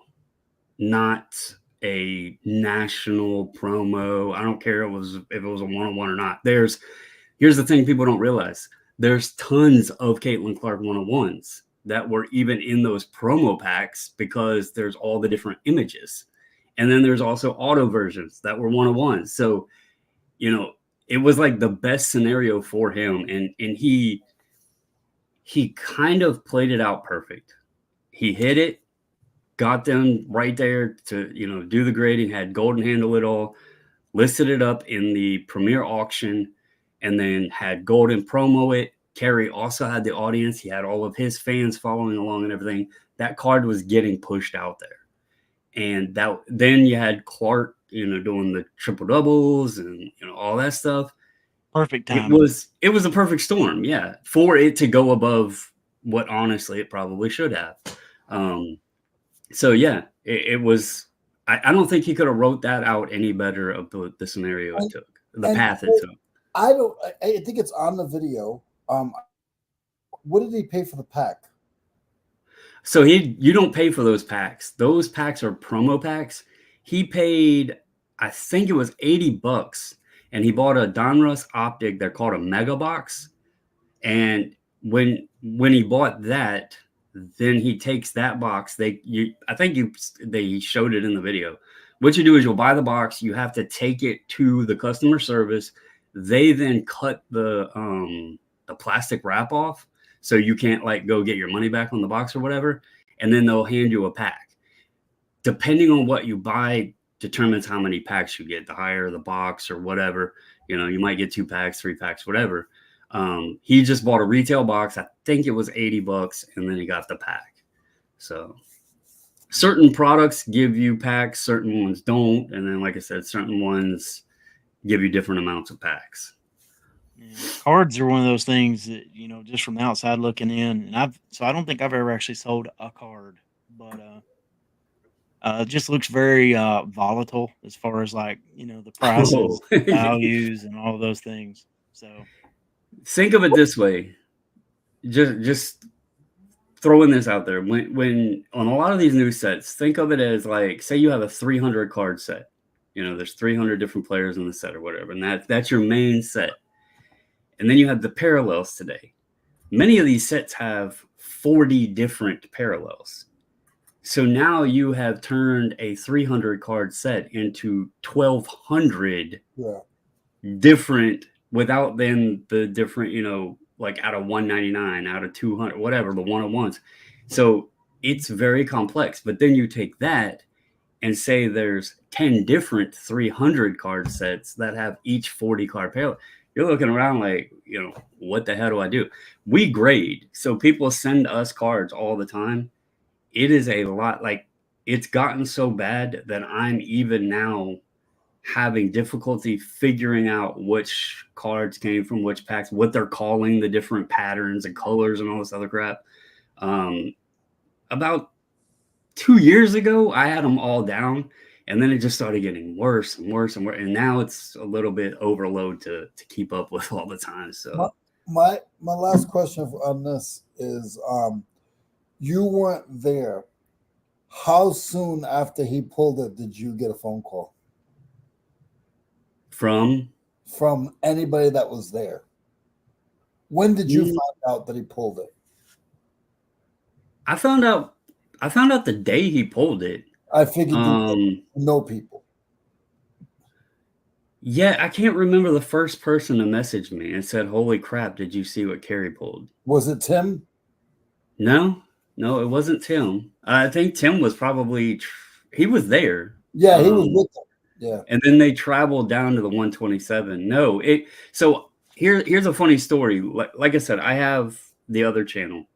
not a national promo. I don't care if it was a one-on-one or not. Here's the thing people don't realize. There's tons of Caitlin Clark one-on-ones that were even in those promo packs because there's all the different images. And then there's also auto versions that were one-on-ones. So, it was like the best scenario for him. And he kind of played it out perfect. He hit it, got them right there to, do the grading, had Golden handle it all, listed it up in the premier auction, and then had Golden promo it. Kerry also had the audience. He had all of his fans following along and everything. That card was getting pushed out there. And then you had Clark, doing the triple doubles and, all that stuff. Perfect time. It was a perfect storm. Yeah. For it to go above what honestly it probably should have. So yeah, it was, I don't think he could have wrote that out any better of the scenario it took, the path it took. I think it's on the video. What did he pay for the pack? So you don't pay for those packs. Those packs are promo packs. He paid, I think it was $80, and he bought a Donruss optic. They're called a mega box. And when he bought that, then he takes that box. They showed it in the video. What you do is you'll buy the box. You have to take it to the customer service. They then cut the plastic wrap off, so you can't go get your money back on the box or whatever. And then they'll hand you a pack. Depending on what you buy determines how many packs you get. The higher the box or whatever, you might get 2 packs, 3 packs, whatever. He just bought a retail box. I think it was $80, and then he got the pack. So certain products give you packs, certain ones don't. And then, like I said, certain ones give you different amounts of packs. Yeah. Cards are one of those things that, just from the outside looking in, and I don't think I've ever actually sold a card, but it just looks very volatile as far as the prices, values, and all of those things. So think of it this way. Just throwing this out there. When on a lot of these new sets, think of it as say you have a 300 card set. There's 300 different players in the set or whatever, and that's your main set. And then you have the parallels today. Many of these sets have 40 different parallels. So now you have turned a 300 card set into 1,200 different, without then the different, out of 199, out of 200, whatever, the one-on-ones. So it's very complex. But then you take that and say there's 10 different 300 card sets that have each 40 card parallel. You're looking around what the hell do I do? We grade. So people send us cards all the time. It is a lot. It's gotten so bad that I'm even now having difficulty figuring out which cards came from which packs, what they're calling the different patterns and colors and all this other crap. About 2 years ago, I had them all down, and then it just started getting worse and worse and worse. And now it's a little bit overload to keep up with all the time. So my last question on this is, you weren't there. How soon after he pulled it did you get a phone call from anybody that was there? When did you find out that he pulled it? I found out the day he pulled it. I figured you know people. Yeah, I can't remember the first person to message me and said, "Holy crap, did you see what Kerry pulled?" Was it Tim? No, it wasn't Tim. I think Tim was probably he was there. Yeah, he was with them. Yeah. And then they traveled down to the 127. No, so here's a funny story. Like I said, I have the other channel.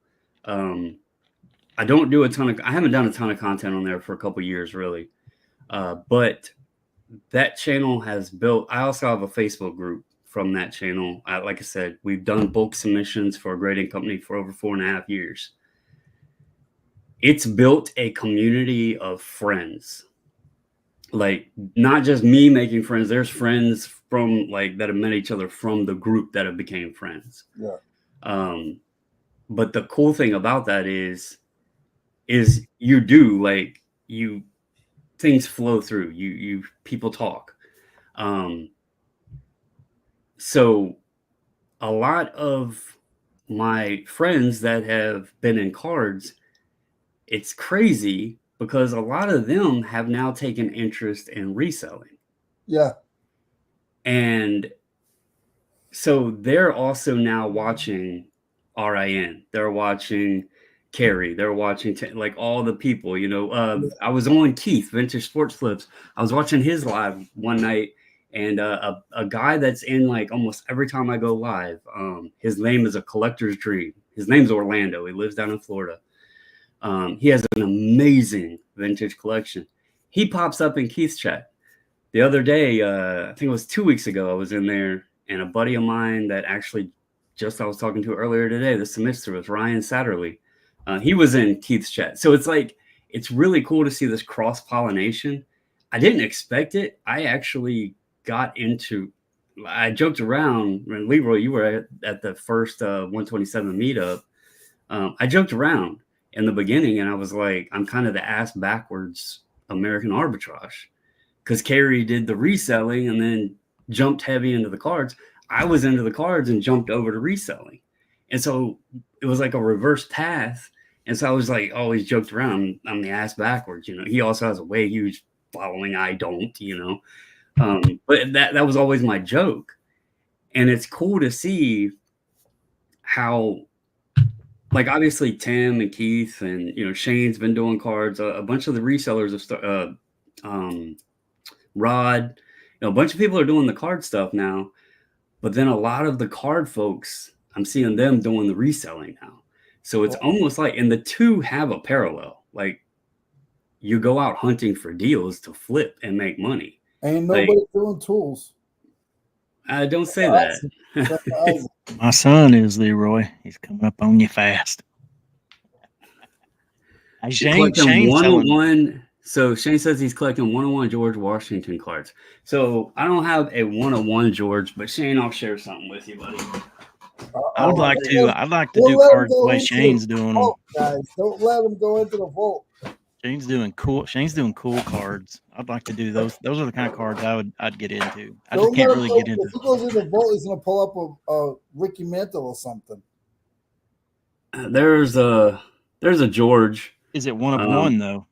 I don't do I haven't done a ton of content on there for a couple years, really. But that channel has built, I also have a Facebook group from that channel. Like I said, we've done bulk submissions for a grading company for over 4.5 years. It's built a community of friends. Like, not just me making friends. There's friends from that have met each other from the group that have became friends. Yeah. But the cool thing about that is you do things flow through you people talk. So a lot of my friends that have been in cards, it's crazy because a lot of them have now taken interest in reselling. Yeah. And so they're also now watching RIN. They're watching Kerry. They're watching all the people, I was on Keith, Vintage Sports Flips. I was watching his live one night, and a guy that's in almost every time I go live. His name is a collector's dream. His name's Orlando. He lives down in Florida. He has an amazing vintage collection. He pops up in Keith's chat. The other day, I think it was 2 weeks ago, I was in there, and a buddy of mine that actually I was talking to earlier today, the semester, was Ryan Satterley. He was in Keith's chat. So it's really cool to see this cross-pollination. I didn't expect it. I actually I joked around when Leroy, you were at the first 127 meetup. I joked around in the beginning, and I was like, I'm kind of the ass backwards American arbitrage, because Kerry did the reselling and then jumped heavy into the cards. I was into the cards and jumped over to reselling. And so it was like a reverse path. And so I was always joked around, I'm the ass backwards. He also has a way huge following. I don't, but that was always my joke. And it's cool to see how, obviously Tim and Keith and, Shane's been doing cards. A bunch of the resellers have Rod, a bunch of people are doing the card stuff now. But then a lot of the card folks, I'm seeing them doing the reselling now. So it's almost and the two have a parallel. You go out hunting for deals to flip and make money. Ain't nobody doing tools. I don't say that. My son is, Leroy. He's coming up on you fast. Shane's one-on-one. So Shane says he's collecting 101 George Washington cards. So I don't have a 101 George, but Shane, I'll share something with you, buddy. I'd like to do cards the way Shane's doing them. Guys, don't let him go into the vault. Shane's doing cool cards. I'd like to do those. Those are the kind of cards I'd get into. I just can't really get into. If he goes into the vault, he's gonna pull up a Ricky Mantle or something. There's a George. Is it one of one though?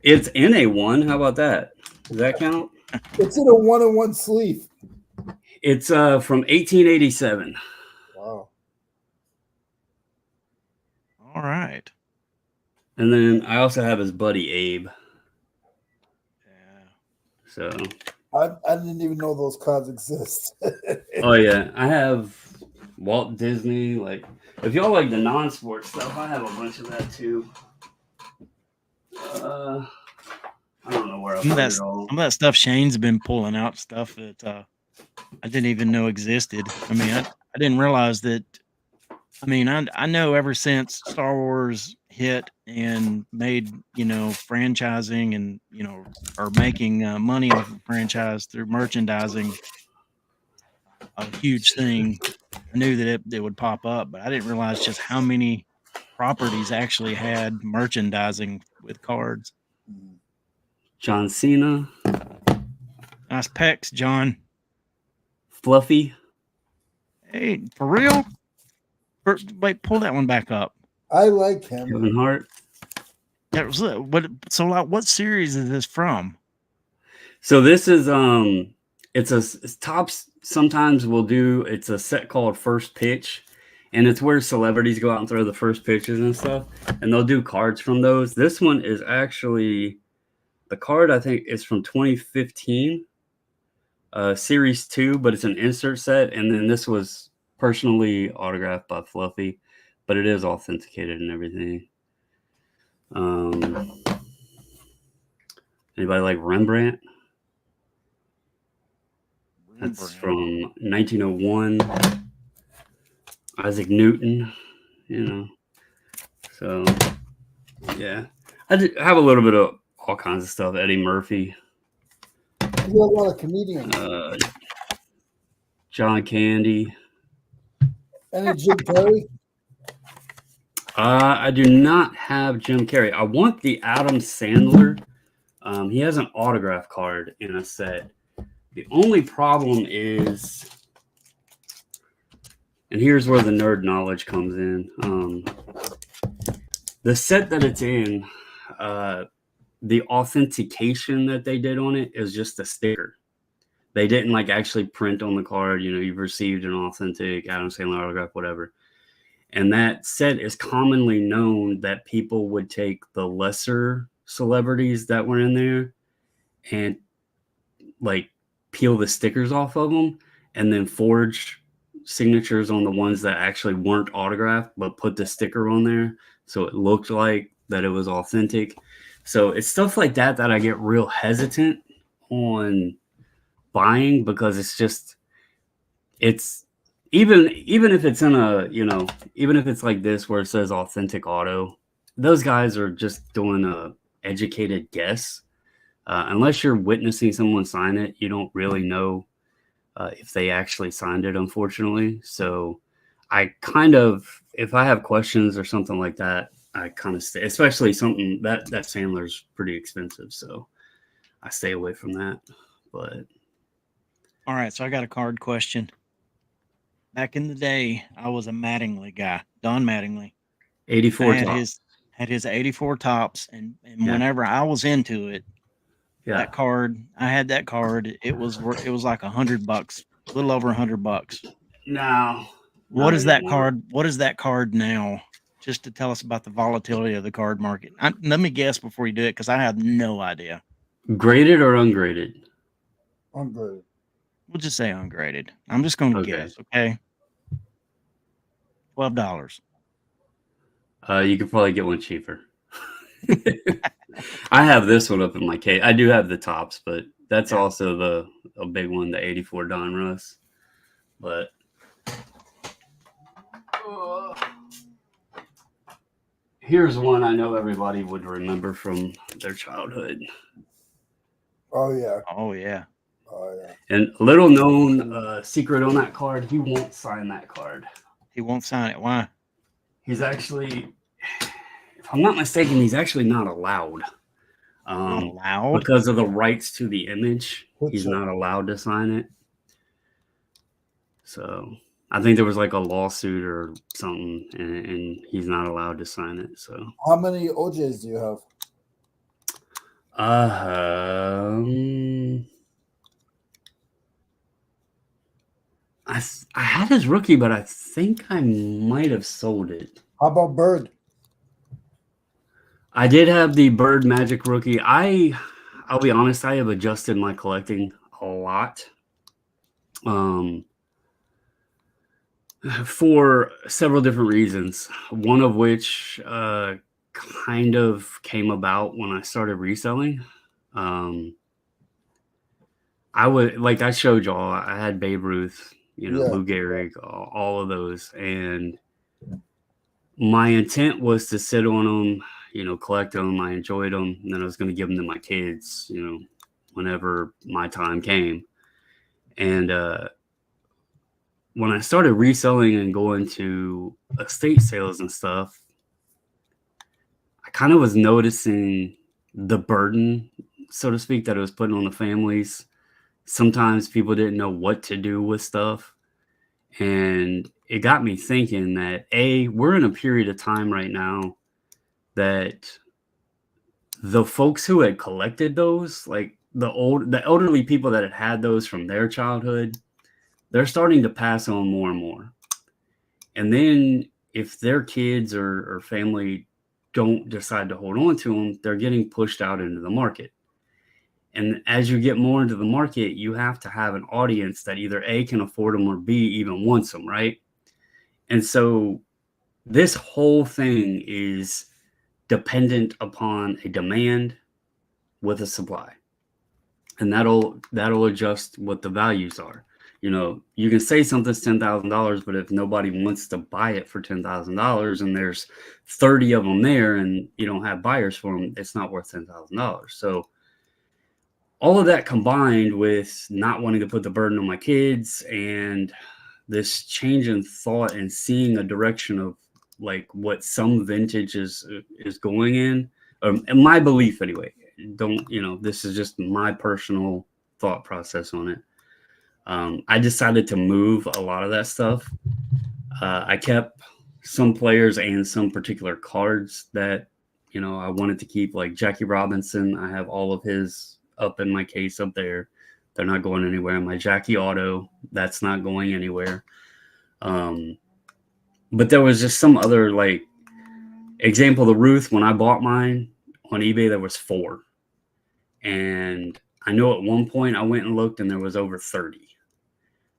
It's in a one. How about that? Does that count? It's in a 1-in-1 sleeve. It's from 1887. Wow. All right. And then I also have his buddy Abe. Yeah. So I didn't even know those cards exist. Oh yeah, I have Walt Disney. If y'all like the non-sports stuff, I have a bunch of that too. I don't know where I Some of put that it all. some of that stuff Shane's been pulling out, stuff that I didn't even know existed. I mean, I didn't realize that. I mean, I know ever since Star Wars hit and made, franchising and, or making money off of franchise through merchandising a huge thing. I knew that it would pop up, but I didn't realize just how many properties actually had merchandising with cards. John Cena, Nice pecs, John. Fluffy. Hey, for real? Wait, pull that one back up. I like him. Kevin Hart. That was so like what series is this from? So this is it's Tops sometimes will do, it's a set called First Pitch, and it's where celebrities go out and throw the first pitches and stuff, and they'll do cards from those. This one is actually, the card I think is from 2015, series 2, but it's an insert set, and then this was personally autographed by Fluffy, but it is authenticated and everything. Anybody like Rembrandt? That's from 1901. Isaac Newton, So, yeah. I have a little bit of all kinds of stuff. Eddie Murphy. You got a lot of comedians. John Candy. Any Jim Carrey? I do not have Jim Carrey. I want the Adam Sandler. He has an autograph card in a set. The only problem is, and here's where the nerd knowledge comes in. The set that it's in, the authentication that they did on it is just a sticker. They didn't actually print on the card, you've received an authentic Adam Sandler autograph, whatever. And that set is commonly known that people would take the lesser celebrities that were in there and peel the stickers off of them and then forge signatures on the ones that actually weren't autographed, but put the sticker on there so it looked like that it was authentic. So it's stuff like that that I get real hesitant on buying, because it's even if it's in a, even if it's like this where it says authentic auto, those guys are just doing a educated guess. Unless you're witnessing someone sign it, you don't really know if they actually signed it, unfortunately. So I if I have questions or something like that, I kind of stay, especially something that Sandler's pretty expensive. So I stay away from that. But all right, so I got a card question. Back in the day, I was a Mattingly guy, Don Mattingly. 84 had his 84 tops, and whenever I was into it, that card, I had that card. It was like $100, a little over $100. Now, what is that card? What is that card now? Just to tell us about the volatility of the card market. Let me guess before you do it, because I have no idea. Graded or ungraded? Ungraded. We'll just say ungraded. I'm just going to guess. Okay. $12. You could probably get one cheaper. I have this one up in my case. I do have the tops, but that's also a big one, the 84 Don Russ. But here's one I know everybody would remember from their childhood. Oh yeah. Oh yeah. Oh yeah. And a little known secret on that card: he won't sign that card. He won't sign it. Why? He's actually, if I'm not mistaken, he's actually not allowed. Not allowed? Because of the rights to the image. He's not allowed to sign it. So I think there was like a lawsuit or something, and he's not allowed to sign it. So how many OJs do you have? I had his rookie, but I think I might have sold it. How about Bird? I did have the Bird Magic rookie. I'll be honest, I have adjusted my collecting a lot. For several different reasons. One of which kind of came about when I started reselling. I would, like I showed y'all, I had Babe Ruth, Yeah. Lou Gehrig, all of those, and my intent was to sit on them, collect them. I enjoyed them, and then I was going to give them to my kids, whenever my time came. And when I started reselling and going to estate sales and stuff, I kind of was noticing the burden, so to speak, that it was putting on the families. Sometimes people didn't know what to do with stuff. And it got me thinking that we're in a period of time right now that the folks who had collected those, like the elderly people that had those from their childhood, they're starting to pass on more and more. And then if their kids or family don't decide to hold on to them, they're getting pushed out into the market. And as you get more into the market, you have to have an audience that either A, can afford them, or B, even wants them, right? And so this whole thing is dependent upon a demand with a supply. And that'll adjust what the values are. You can say something's $10,000, but if nobody wants to buy it for $10,000 and there's 30 of them there and you don't have buyers for them, it's not worth $10,000. So all of that combined with not wanting to put the burden on my kids and this change in thought and seeing a direction of like what some vintage is going in, and my belief anyway. This is just my personal thought process on it. I decided to move a lot of that stuff. I kept some players and some particular cards that, I wanted to keep, like Jackie Robinson. I have all of his up in my case up there. They're not going anywhere. My Jackie Auto, that's not going anywhere. But there was just some other, like, example, the Ruth, when I bought mine on eBay, there was 4. And I know at one point I went and looked and there was over 30.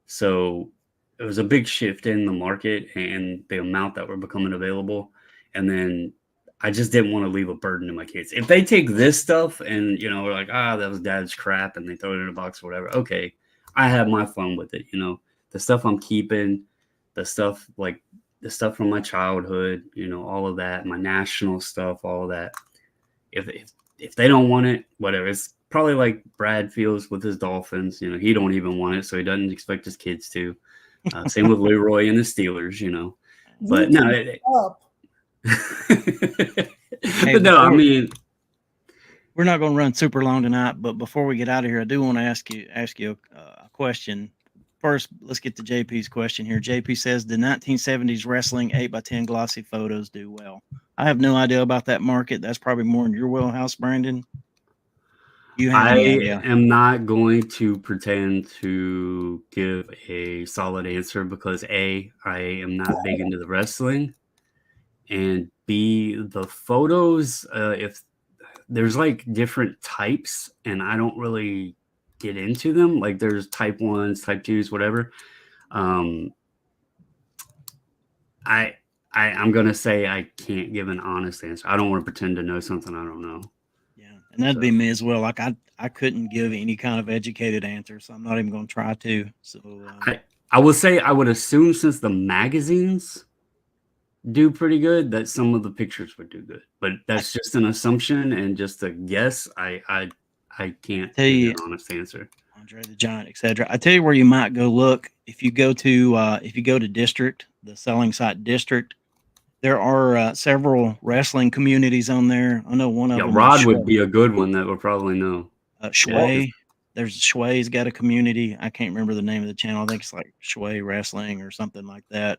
So it was a big shift in the market and the amount that were becoming available. And then I just didn't want to leave a burden to my kids. If they take this stuff and, we're like, that was dad's crap, and they throw it in a box or whatever, okay, I have my fun with it. The stuff I'm keeping, the stuff from my childhood, all of that, my national stuff, all of that. If they don't want it, whatever. It's probably like Brad feels with his Dolphins. He don't even want it, so he doesn't expect his kids to. Same with Leroy and the Steelers. But no. Hey, but no, I mean, we're not going to run super long tonight. But before we get out of here, I do want to ask you a question. First, let's get to JP's question here. JP says, the 1970s wrestling 8x10 glossy photos do well. I have no idea about that market. That's probably more in your wheelhouse, Brandon. I am not going to pretend to give a solid answer because A, I am not big into the wrestling, and B, the photos, if there's like different types and I don't really get into them, like there's type 1s, type 2s, whatever. I'm gonna say I can't give an honest answer. I don't want to pretend to know something I don't know. Yeah, and that'd be me as well. Like I couldn't give any kind of educated answer, so I'm not even going to try to. So I will say I would assume since the magazines do pretty good that some of the pictures would do good, but that's just an assumption and just a guess. I can't give you an honest answer. Andre the Giant, etc. I tell you where you might go look. If you go to District, the selling site District, there are several wrestling communities on there. I know one of them. Rod would be a good one that would probably know. Shui. There's Shui's got a community. I can't remember the name of the channel. I think it's like Shui Wrestling or something like that.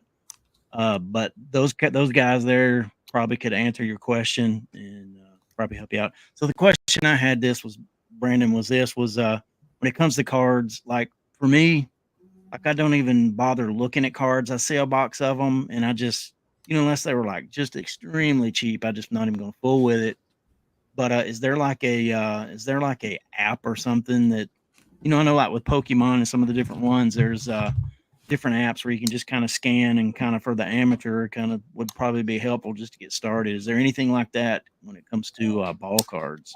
But those guys there probably could answer your question and probably help you out. So the question I had Brandon, was when it comes to cards, like for me, like I don't even bother looking at cards. I see a box of them and I just, unless they were like just extremely cheap, I just not even going to fool with it. But is there like a app or something that, I know like with Pokemon and some of the different ones, there's different apps where you can just kind of scan and kind of for the amateur kind of would probably be helpful just to get started. Is there anything like that when it comes to ball cards?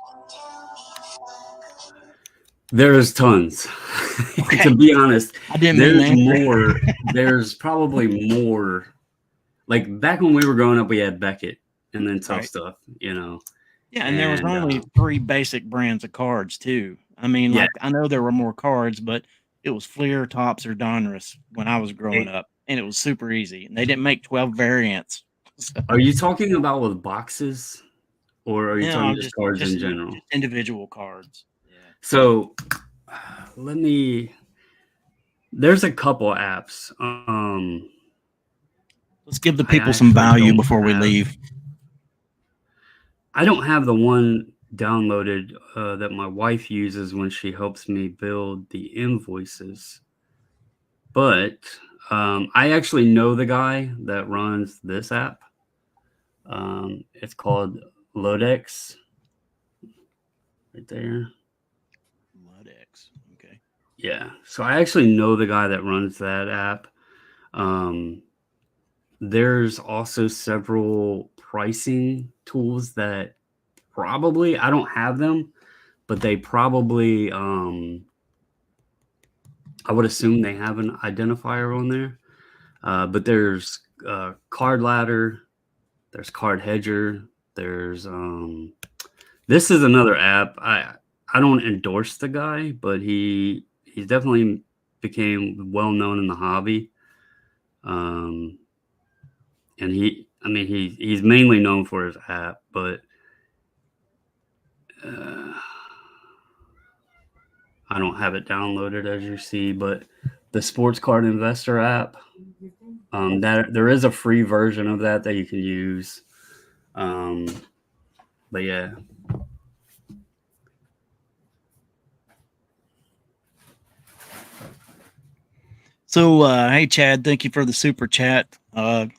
There's tons. Okay. To be honest, I didn't mean there's that. more. There's probably more. Like back when we were growing up, we had Beckett and then Tough Right. Stuff, you know. Yeah, and there was And only 3 basic brands of cards too. I mean, yeah, like, I know there were more cards, but it was Fleer, Topps, or Donruss when I was growing up, and it was super easy, and they didn't make 12 variants. So, are you talking about with boxes, or are you talking just cards in general? just individual cards. Yeah. So there's a couple apps. Let's give the I people some actually value don't before we have. leave. I don't have the one downloaded that my wife uses when she helps me build the invoices, but I actually know the guy that runs this app. It's called Lodex, right there. Ludex. Okay. Yeah, so I actually know the guy that runs that app. There's also several pricing tools that probably I don't have them, but they probably I would assume they have an identifier on there. But there's Card Ladder, there's Card Hedger, there's this is another app. I don't endorse the guy, but he's definitely became well known in the hobby. And he's mainly known for his app, but I don't have it downloaded as you see. But the Sports Card Investor app, that there is a free version of that you can use. But yeah. So, hey, Chad, thank you for the super chat.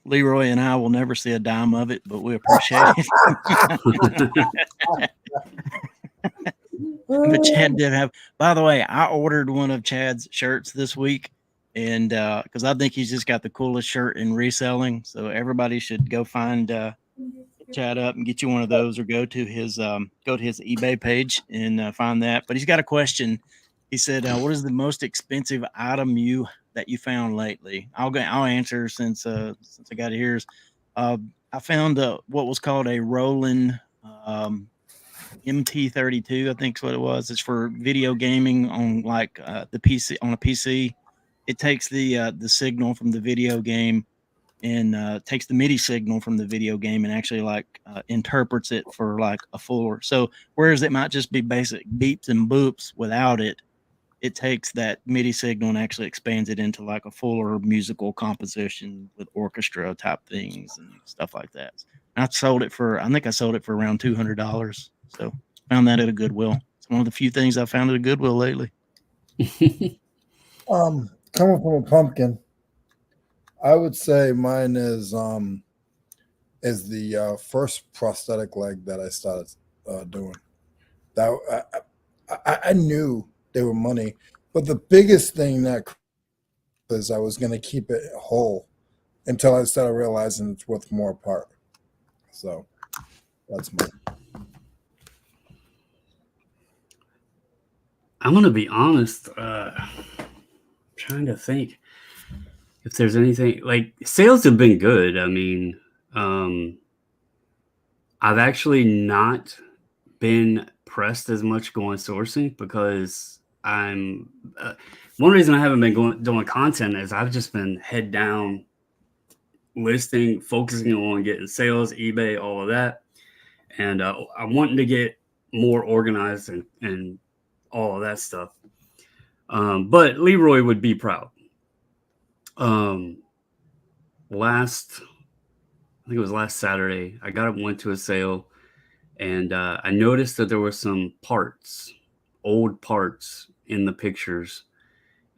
Leroy and I will never see a dime of it, but we appreciate it. But Chad did have, by the way, I ordered one of Chad's shirts this week, and because I think he's just got the coolest shirt in reselling. So everybody should go find Chad up and get you one of those, or go to his eBay page and find that. But he's got a question. He said, "What is the most expensive item that you found lately?" I'll answer since I got it here. I found what was called a Roland MT32, I think is what it was. It's for video gaming on like the PC, on a PC. It takes the signal from the video game and takes the MIDI signal from the video game and actually like interprets it for like a fuller. So whereas it might just be basic beeps and boops without it, it takes that MIDI signal and actually expands it into like a fuller musical composition with orchestra type things and stuff like that. And I think I sold it for around $200. So found that at a Goodwill. It's one of the few things I found at a Goodwill lately. Coming from a pumpkin, I would say mine is the first prosthetic leg that I started doing. That I knew they were money, but the biggest thing that is I was going to keep it whole until I started realizing it's worth more apart. So that's mine. I'm gonna be honest. Trying to think if there's anything, like, sales have been good. I mean, I've actually not been pressed as much going sourcing because I'm one reason I haven't been doing content is I've just been head down listing, focusing on getting sales, eBay, all of that, and I'm wanting to get more organized and all of that stuff. But Leroy would be proud. I think it was last Saturday, I went to a sale, and I noticed that there were some old parts in the pictures.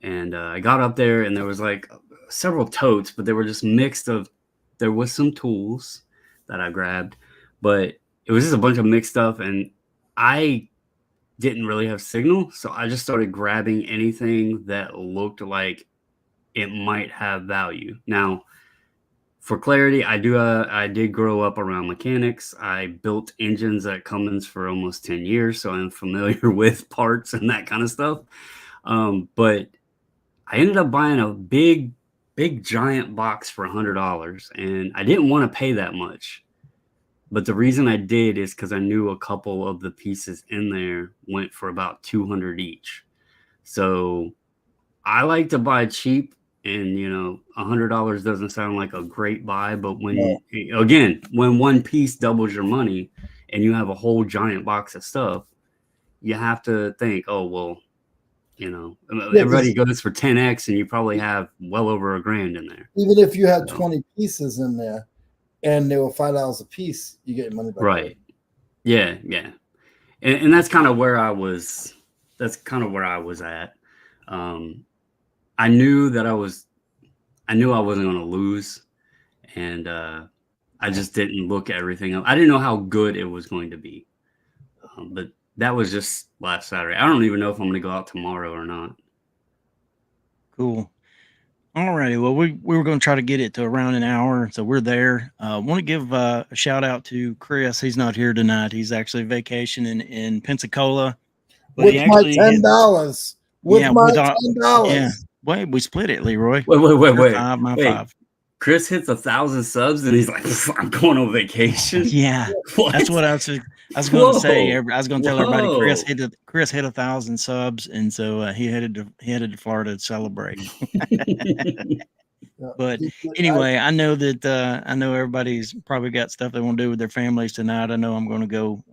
And I got up there, and there was like several totes, but they were just there was some tools that I grabbed, but it was just a bunch of mixed stuff. And I didn't really have signal, so I just started grabbing anything that looked like it might have value. Now, For clarity, I did grow up around mechanics. I built engines at Cummins for almost 10 years, so I'm familiar with parts and that kind of stuff. But I ended up buying a big giant box for $100, and I didn't want to pay that much. But the reason I did is because I knew a couple of the pieces in there went for about 200 each. So I like to buy cheap, and $100 doesn't sound like a great buy, but when one piece doubles your money and you have a whole giant box of stuff, you have to think, oh well, everybody goes for 10x, and you probably have well over $1,000 in there. Even if you had 20 pieces in there and they were $5 a piece, you get your money back. Right. Yeah. And that's kind of where I was. That's kind of where I was at. I knew I wasn't going to lose, and I just didn't look at everything up. I didn't know how good it was going to be, but that was just last Saturday. I don't even know if I'm going to go out tomorrow or not. Cool. All righty. Well, we were going to try to get it to around an hour, so we're there. Want to give a shout out to Chris. He's not here tonight. He's actually vacationing in Pensacola. But with my $10. With my $10. Yeah. Wait, we split it, Leroy. Wait. 5, my 5. Chris hits 1,000 subs and he's like, I'm going on vacation. Yeah. What? That's what I was going to say. I was going to tell everybody Chris hit 1,000 subs, and so he headed to Florida to celebrate. But anyway, I know everybody's probably got stuff they want to do with their families tonight. I know I'm going to go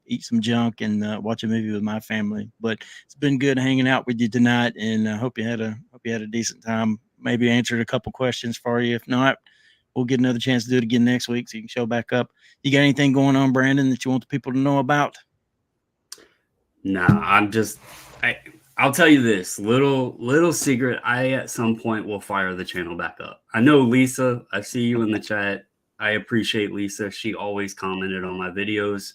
eat some junk and watch a movie with my family. But it's been good hanging out with you tonight, and I hope you had a decent time. Maybe answered a couple questions for you. If not, we'll get another chance to do it again next week, so you can show back up. You got anything going on, Brandon, that you want the people to know about? Nah, I'll tell you this little secret. I at some point will fire the channel back up. I know Lisa, I see you in the chat. I appreciate Lisa. She always commented on my videos.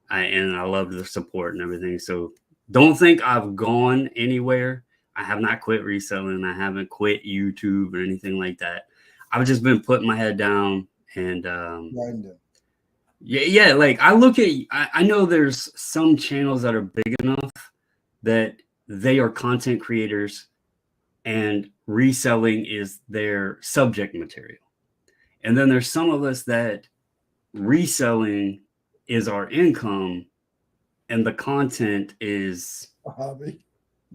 And I love the support and everything. So don't think I've gone anywhere. I have not quit reselling. I haven't quit YouTube or anything like that. I've just been putting my head down and yeah. Like I know there's some channels that are big enough that they are content creators and reselling is their subject material. And then there's some of us that reselling is our income and the content is a hobby.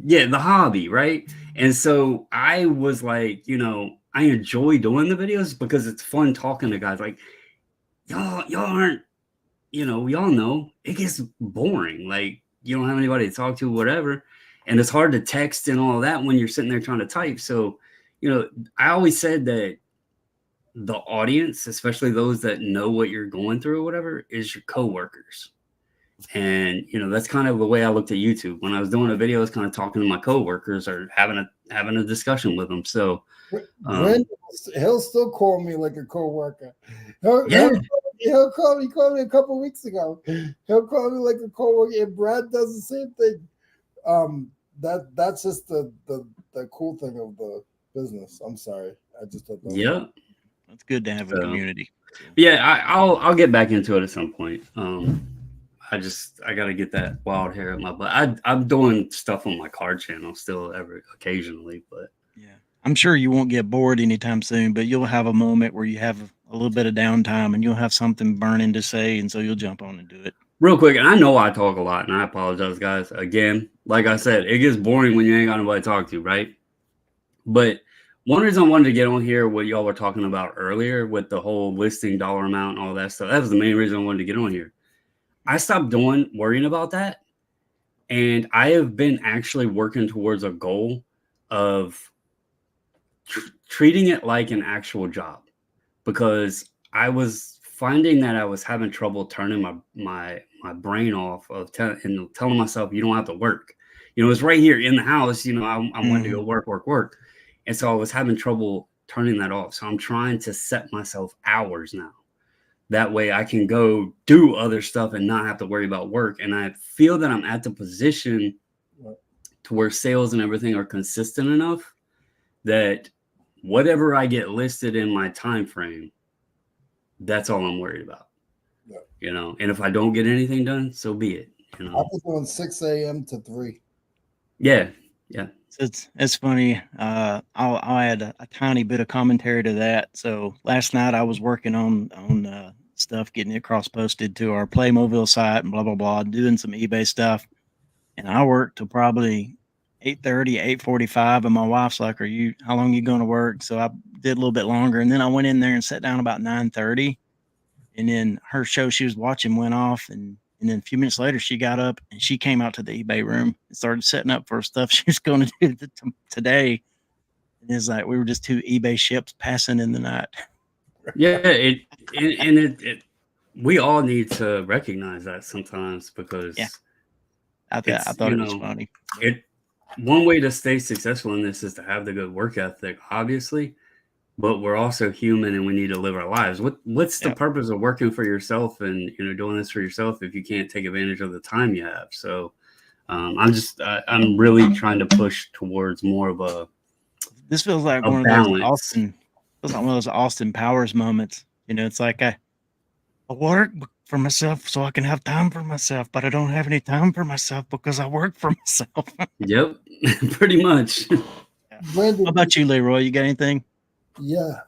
Yeah, the hobby, right? And so I was like, I enjoy doing the videos because it's fun talking to guys. Like, y'all aren't, we all know it gets boring. Like, you don't have anybody to talk to, whatever. And it's hard to text and all that when you're sitting there trying to type. So, I always said that the audience, especially those that know what you're going through or whatever, is your coworkers. And, that's kind of the way I looked at YouTube. When I was doing a video, I was kind of talking to my coworkers or having a discussion with them. So he'll still call me like a coworker. He'll call me a couple weeks ago. He'll call me like a coworker, and Brad does the same thing. That's just the cool thing of the business. I'm sorry, I just thought that. Yeah, it's good to have a community. Yeah, I'll get back into it at some point. I got to get that wild hair in my butt. I'm doing stuff on my car channel still occasionally, but yeah, I'm sure you won't get bored anytime soon. But you'll have a moment where you have a little bit of downtime and you'll have something burning to say, and so you'll jump on and do it. Real quick, and I know I talk a lot, and I apologize, guys. Again, like I said, it gets boring when you ain't got nobody to talk to, right? But one reason I wanted to get on here, what y'all were talking about earlier with the whole listing dollar amount and all that stuff, that was the main reason I wanted to get on here. I stopped worrying about that, and I have been actually working towards a goal of treating it like an actual job, because I was finding that I was having trouble turning my brain off of telling myself you don't have to work. It's right here in the house. I wanted to go work. And so I was having trouble turning that off. So I'm trying to set myself hours now. That way I can go do other stuff and not have to worry about work. And I feel that I'm at the position to where sales and everything are consistent enough that whatever I get listed in my time frame, that's all I'm worried about. Yeah. You know, and if I don't get anything done, so be it. You know, I've been doing 6 a.m. to 3. yeah. It's funny. I'll add a tiny bit of commentary to that. So last night I was working on stuff, getting it cross posted to our Playmobil site and blah blah blah, doing some eBay stuff, and I worked till probably 8:30, 8:45, and my wife's like, how long you going to work?" So I did a little bit longer, and then I went in there and sat down about 9:30, and then her show she was watching went off, and then a few minutes later she got up and she came out to the eBay room and started setting up for stuff she was going to do today. And it's like we were just two eBay ships passing in the night. Yeah, we all need to recognize that sometimes, because I thought it was funny. One way to stay successful in this is to have the good work ethic, obviously, but we're also human and we need to live our lives. What's the purpose of working for yourself and doing this for yourself if you can't take advantage of the time you have? So I'm really trying to push towards more of a this feels like a one balance. Feels like one of those Austin Powers moments. It's like I work for myself so I can have time for myself, but I don't have any time for myself because I work for myself. Yep, pretty much. Brandon, How about you, Leroy? You got anything? Yeah.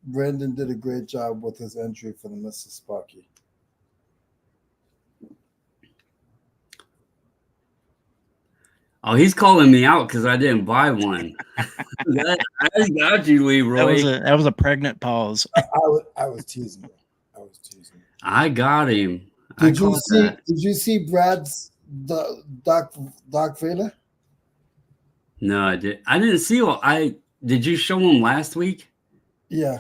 Brandon did a great job with his entry for the Mrs. Sparky. Oh, he's calling me out because I didn't buy one. I got you, Leroy. That was a pregnant pause. I was teasing him. I got him. Did you see Brad's Doc Vader? No, I didn't see. Did you show him last week? Yeah.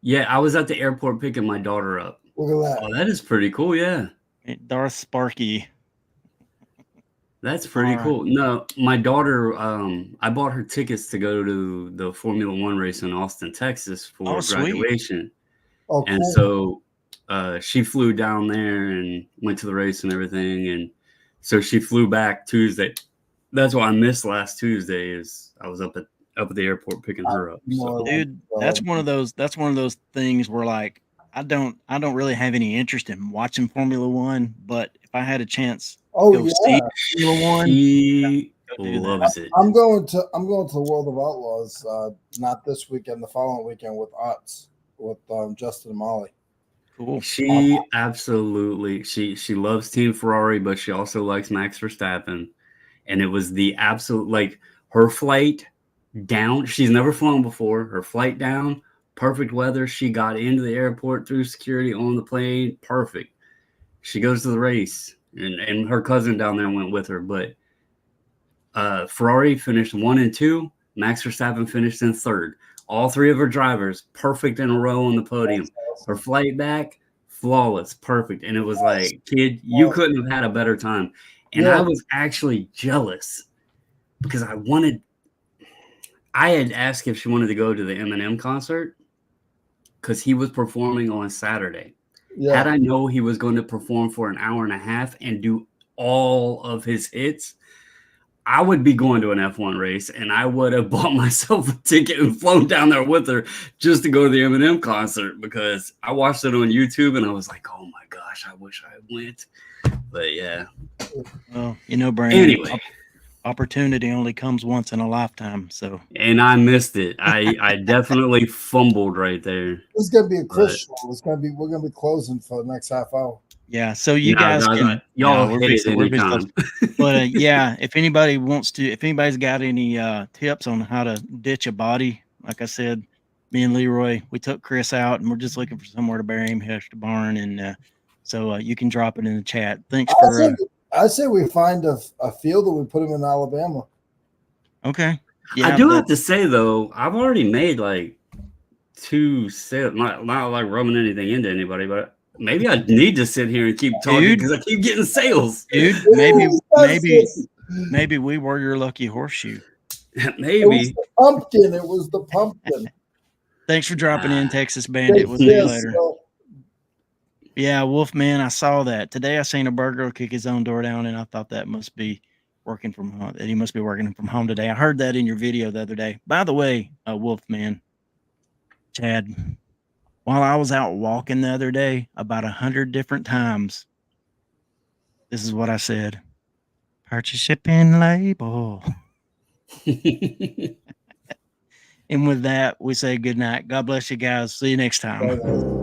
Yeah, I was at the airport picking my daughter up. Look at that. Oh, that is pretty cool. Yeah. Darth Sparky. That's pretty cool. No, my daughter, I bought her tickets to go to the Formula One race in Austin, Texas for graduation. Oh, and cool. So she flew down there and went to the race and everything. And so she flew back Tuesday. That's why I missed last Tuesday, is I was up at the airport picking her up. So. Dude, that's one of those things where, like, I don't really have any interest in watching Formula One, but if I had a chance see Formula One, she loves it. I'm going to the World of Outlaws, not this weekend, the following weekend with Utz, with Justin and Molly. Cool. She absolutely she loves Team Ferrari, but she also likes Max Verstappen. And it was the absolute, like, her flight down. She's never flown before. Her flight down, perfect weather. She got into the airport through security on the plane. Perfect. She goes to the race, and her cousin down there went with her. But Ferrari finished 1 and 2. Max Verstappen finished in 3rd. All 3 of her drivers perfect in a row on the podium. Her flight back, flawless, perfect. And it was like, kid, you couldn't have had a better time. And I was actually jealous because I had asked if she wanted to go to the Eminem concert because he was performing on Saturday. Yeah. Had I known he was going to perform for an hour and a half and do all of his hits, I would be going to an F1 race, and I would have bought myself a ticket and flown down there with her just to go to the Eminem concert, because I watched it on YouTube and I was like, oh my gosh, I wish I went. But yeah. Well, Brandon, anyway, opportunity only comes once in a lifetime. So, and I missed it. I definitely fumbled right there. It's gonna be a Chris show. We're gonna be closing for the next half hour. Yeah, so you guys can y'all hit it anytime. But yeah, if anybody's got any tips on how to ditch a body, like I said, me and Leroy, we took Chris out and we're just looking for somewhere to bury him, hitch the barn, and so you can drop it in the chat. Thanks for. I say we find a field and we put him in Alabama. Okay. Yeah, I do have to say though, I've already made like 2 sales. Not like rubbing anything into anybody, but maybe I need to sit here and keep talking because I keep getting sales. Dude, maybe we were your lucky horseshoe. Maybe. It was the pumpkin. Thanks for dropping in, Texas Bandit. We'll see you later. Yeah, Wolfman, I saw that. Today I seen a burglar kick his own door down, and I thought that must be working from home. That he must be working from home today. I heard that in your video the other day. By the way, Wolfman, Chad, while I was out walking the other day, about 100 different times, this is what I said: purchase shipping label. And with that, we say good night. God bless you guys. See you next time. Bye, guys.